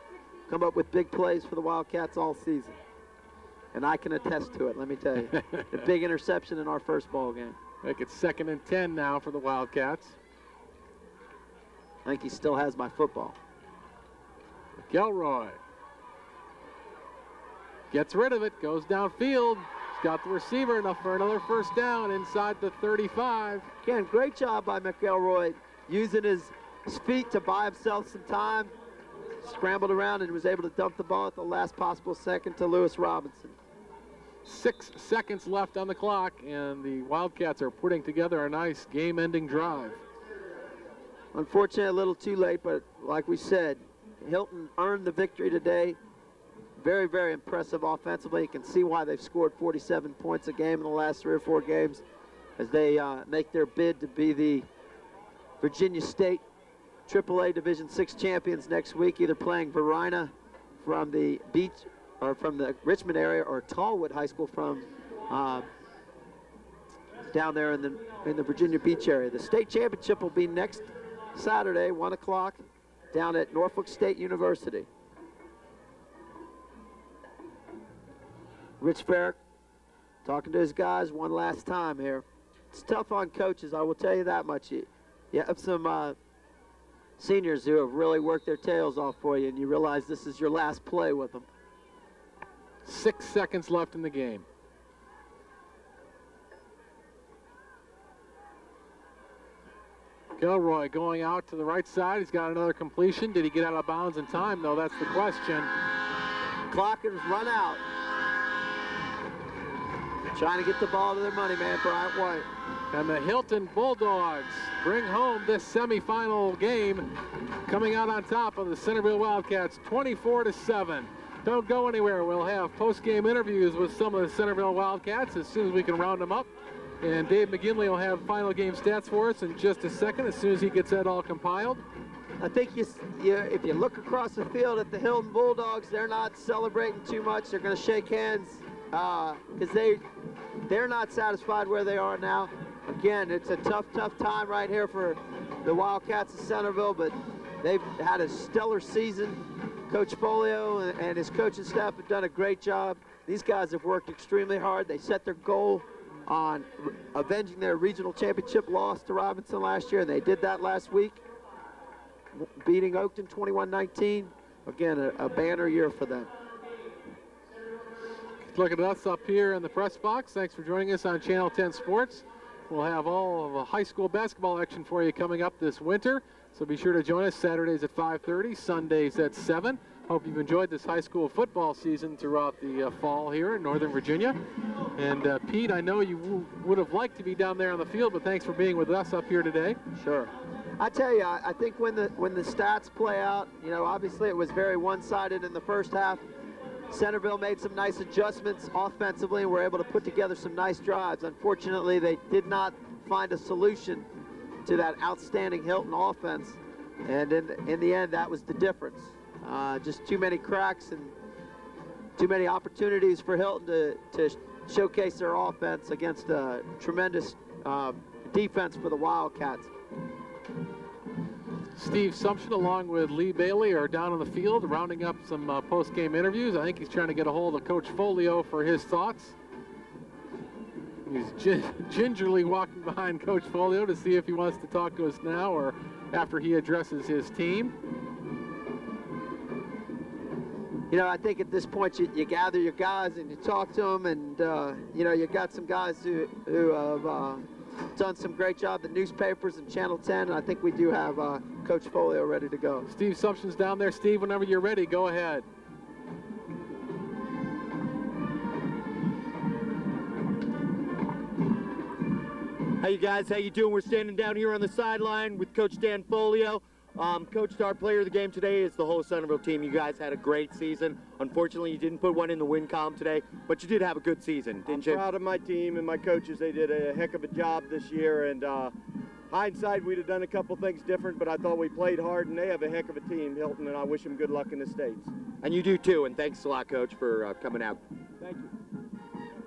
Come up with big plays for the Wildcats all season. And I can attest to it, let me tell you. A big interception in our first ball game. Make it 2nd and 10 now for the Wildcats. I think he still has my football. Kelroy gets rid of it, goes downfield. He's got the receiver enough for another 1st down inside the 35. Again, great job by McElroy using his feet to buy himself some time. Scrambled around and was able to dump the ball at the last possible second to Lewis Robinson. 6 seconds left on the clock, and the Wildcats are putting together a nice game-ending drive. Unfortunately, a little too late, but like we said, Hylton earned the victory today. Very, very impressive offensively. You can see why they've scored 47 points a game in the last 3 or 4 games as they make their bid to be the Virginia State AAA Division VI champions next week, either playing Verina from the beach or from the Richmond area, or Tallwood High School from down there in the Virginia Beach area. The state championship will be next Saturday, 1 o'clock, down at Norfolk State University. Rich Farrick talking to his guys one last time here. It's tough on coaches, I will tell you that much. You have some seniors who have really worked their tails off for you, and you realize this is your last play with them. 6 seconds left in the game. Kelroy going out to the right side. He's got another completion. Did he get out of bounds in time? No, that's the question. Clock has run out. Trying to get the ball to their money man, Bryant White. And the Hylton Bulldogs bring home this semifinal game, coming out on top of the Centreville Wildcats, 24-7. Don't go anywhere. We'll have post-game interviews with some of the Centreville Wildcats as soon as we can round them up. And Dave McGinley will have final game stats for us in just a second as soon as he gets that all compiled. I think if you look across the field at the Hylton Bulldogs, they're not celebrating too much. They're going to shake hands because they're not satisfied where they are now. Again, it's a tough time right here for the Wildcats of Centreville, but they've had a stellar season. Coach Folio and his coaching staff have done a great job. These guys have worked extremely hard. They set their goal on avenging their regional championship loss to Robinson last year, and they did that last week, beating Oakton 21-19. Again, a banner year for them. Look at us up here in the press box. Thanks for joining us on Channel 10 Sports. We'll have all of the high school basketball action for you coming up this winter, so be sure to join us Saturdays at 5:30, Sundays at 7. Hope you've enjoyed this high school football season throughout the fall here in Northern Virginia. And Pete, I know you would have liked to be down there on the field, but thanks for being with us up here today. Sure. I tell you, I think when the stats play out, you know, obviously it was very one-sided in the first half. Centreville made some nice adjustments offensively and were able to put together some nice drives. Unfortunately, they did not find a solution to that outstanding Hylton offense. And in the end, that was the difference. Just too many cracks and too many opportunities for Hylton to showcase their offense against a tremendous defense for the Wildcats. Steve Sumption along with Lee Bailey are down on the field rounding up some post-game interviews. I think he's trying to get a hold of Coach Folio for his thoughts. He's gingerly walking behind Coach Folio to see if he wants to talk to us now or after he addresses his team. You know, I think at this point you gather your guys and you talk to them, and you know, you got some guys who have done some great job, the newspapers and Channel 10, and I think we do have Coach Folio ready to go. Steve Sumption's down there. Steve, whenever you're ready, go ahead. Hey you guys, how you doing? We're standing down here on the sideline with Coach Dan Folio. Coach, our player of the game today is the whole Centreville team. You guys had a great season. Unfortunately, you didn't put one in the win column today, but you did have a good season, didn't you? I'm proud of my team and my coaches. They did a heck of a job this year, and hindsight, we'd have done a couple things different, but I thought we played hard, and they have a heck of a team, Hylton, and I wish them good luck in the States. And you do too, and thanks a lot, Coach, for coming out. Thank you.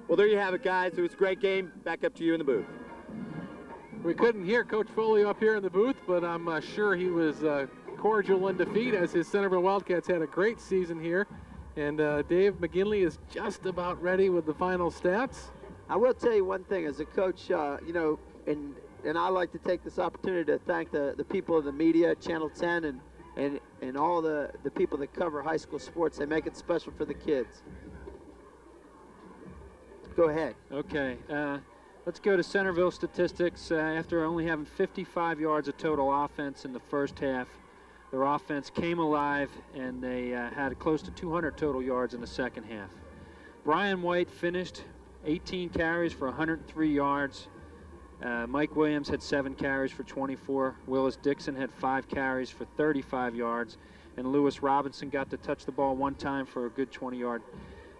Well, there you have it, guys. It was a great game. Back up to you in the booth. We couldn't hear Coach Foley up here in the booth, but I'm sure he was cordial in defeat, as his Centreville Wildcats had a great season here. And Dave McGinley is just about ready with the final stats. I will tell you one thing, as a coach, you know, and I like to take this opportunity to thank the people of the media, Channel 10, and all the people that cover high school sports. They make it special for the kids. Go ahead. Okay. Let's go to Centreville statistics. After only having 55 yards of total offense in the first half, their offense came alive, and they had close to 200 total yards in the second half. Brian White finished 18 carries for 103 yards. Mike Williams had 7 carries for 24. Willis Dixon had 5 carries for 35 yards. And Lewis Robinson got to touch the ball 1 time for a good 20-yard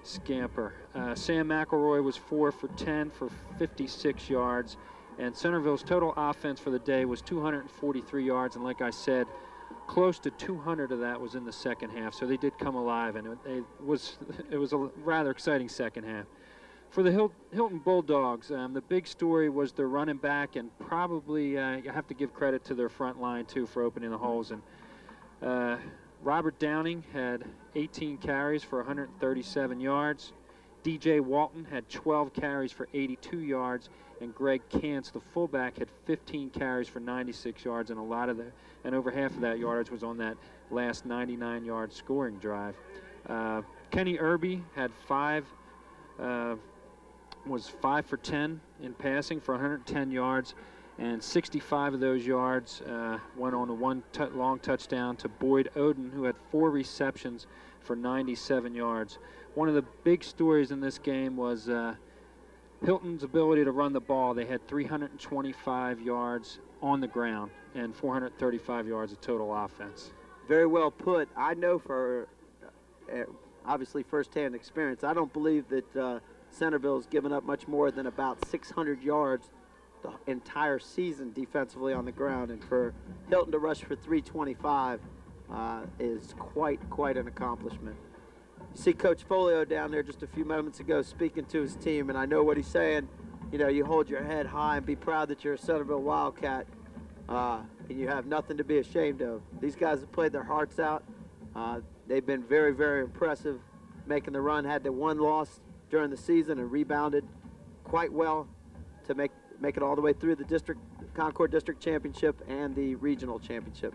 scamper. Sam McElroy was 4 for 10 for 56 yards, and Centreville's total offense for the day was 243 yards, and like I said, close to 200 of that was in the second half, so they did come alive, and it was a rather exciting second half. For the Hylton Bulldogs, the big story was their running back, and probably you have to give credit to their front line too for opening the holes. And Robert Downing had 18 carries for 137 yards. DJ Walton had 12 carries for 82 yards, and Greg Kantz, the fullback, had 15 carries for 96 yards, and over half of that yardage was on that last 99-yard scoring drive. Kenny Irby had 5 for 10 in passing for 110 yards. And 65 of those yards went on a long touchdown to Boyd Oden, who had 4 receptions for 97 yards. One of the big stories in this game was Hylton's ability to run the ball. They had 325 yards on the ground and 435 yards of total offense. Very well put. I know for obviously firsthand experience, I don't believe that Centreville's given up much more than about 600 yards the entire season defensively on the ground, and for Hylton to rush for 325 is quite an accomplishment. You see Coach Folio down there just a few moments ago speaking to his team, and I know what he's saying. You know, you hold your head high and be proud that you're a Centreville Wildcat, and you have nothing to be ashamed of. These guys have played their hearts out. They've been very impressive, making the run. Had the 1 loss during the season and rebounded quite well to make it all the way through the Concord District Championship and the Regional Championship.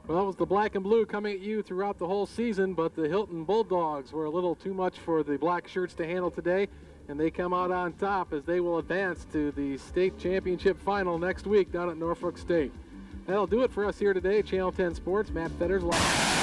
Well, it was the black and blue coming at you throughout the whole season, but the Hylton Bulldogs were a little too much for the black shirts to handle today, and they come out on top as they will advance to the state championship final next week down at Norfolk State. That'll do it for us here today. Channel 10 Sports, Matt Fetters live.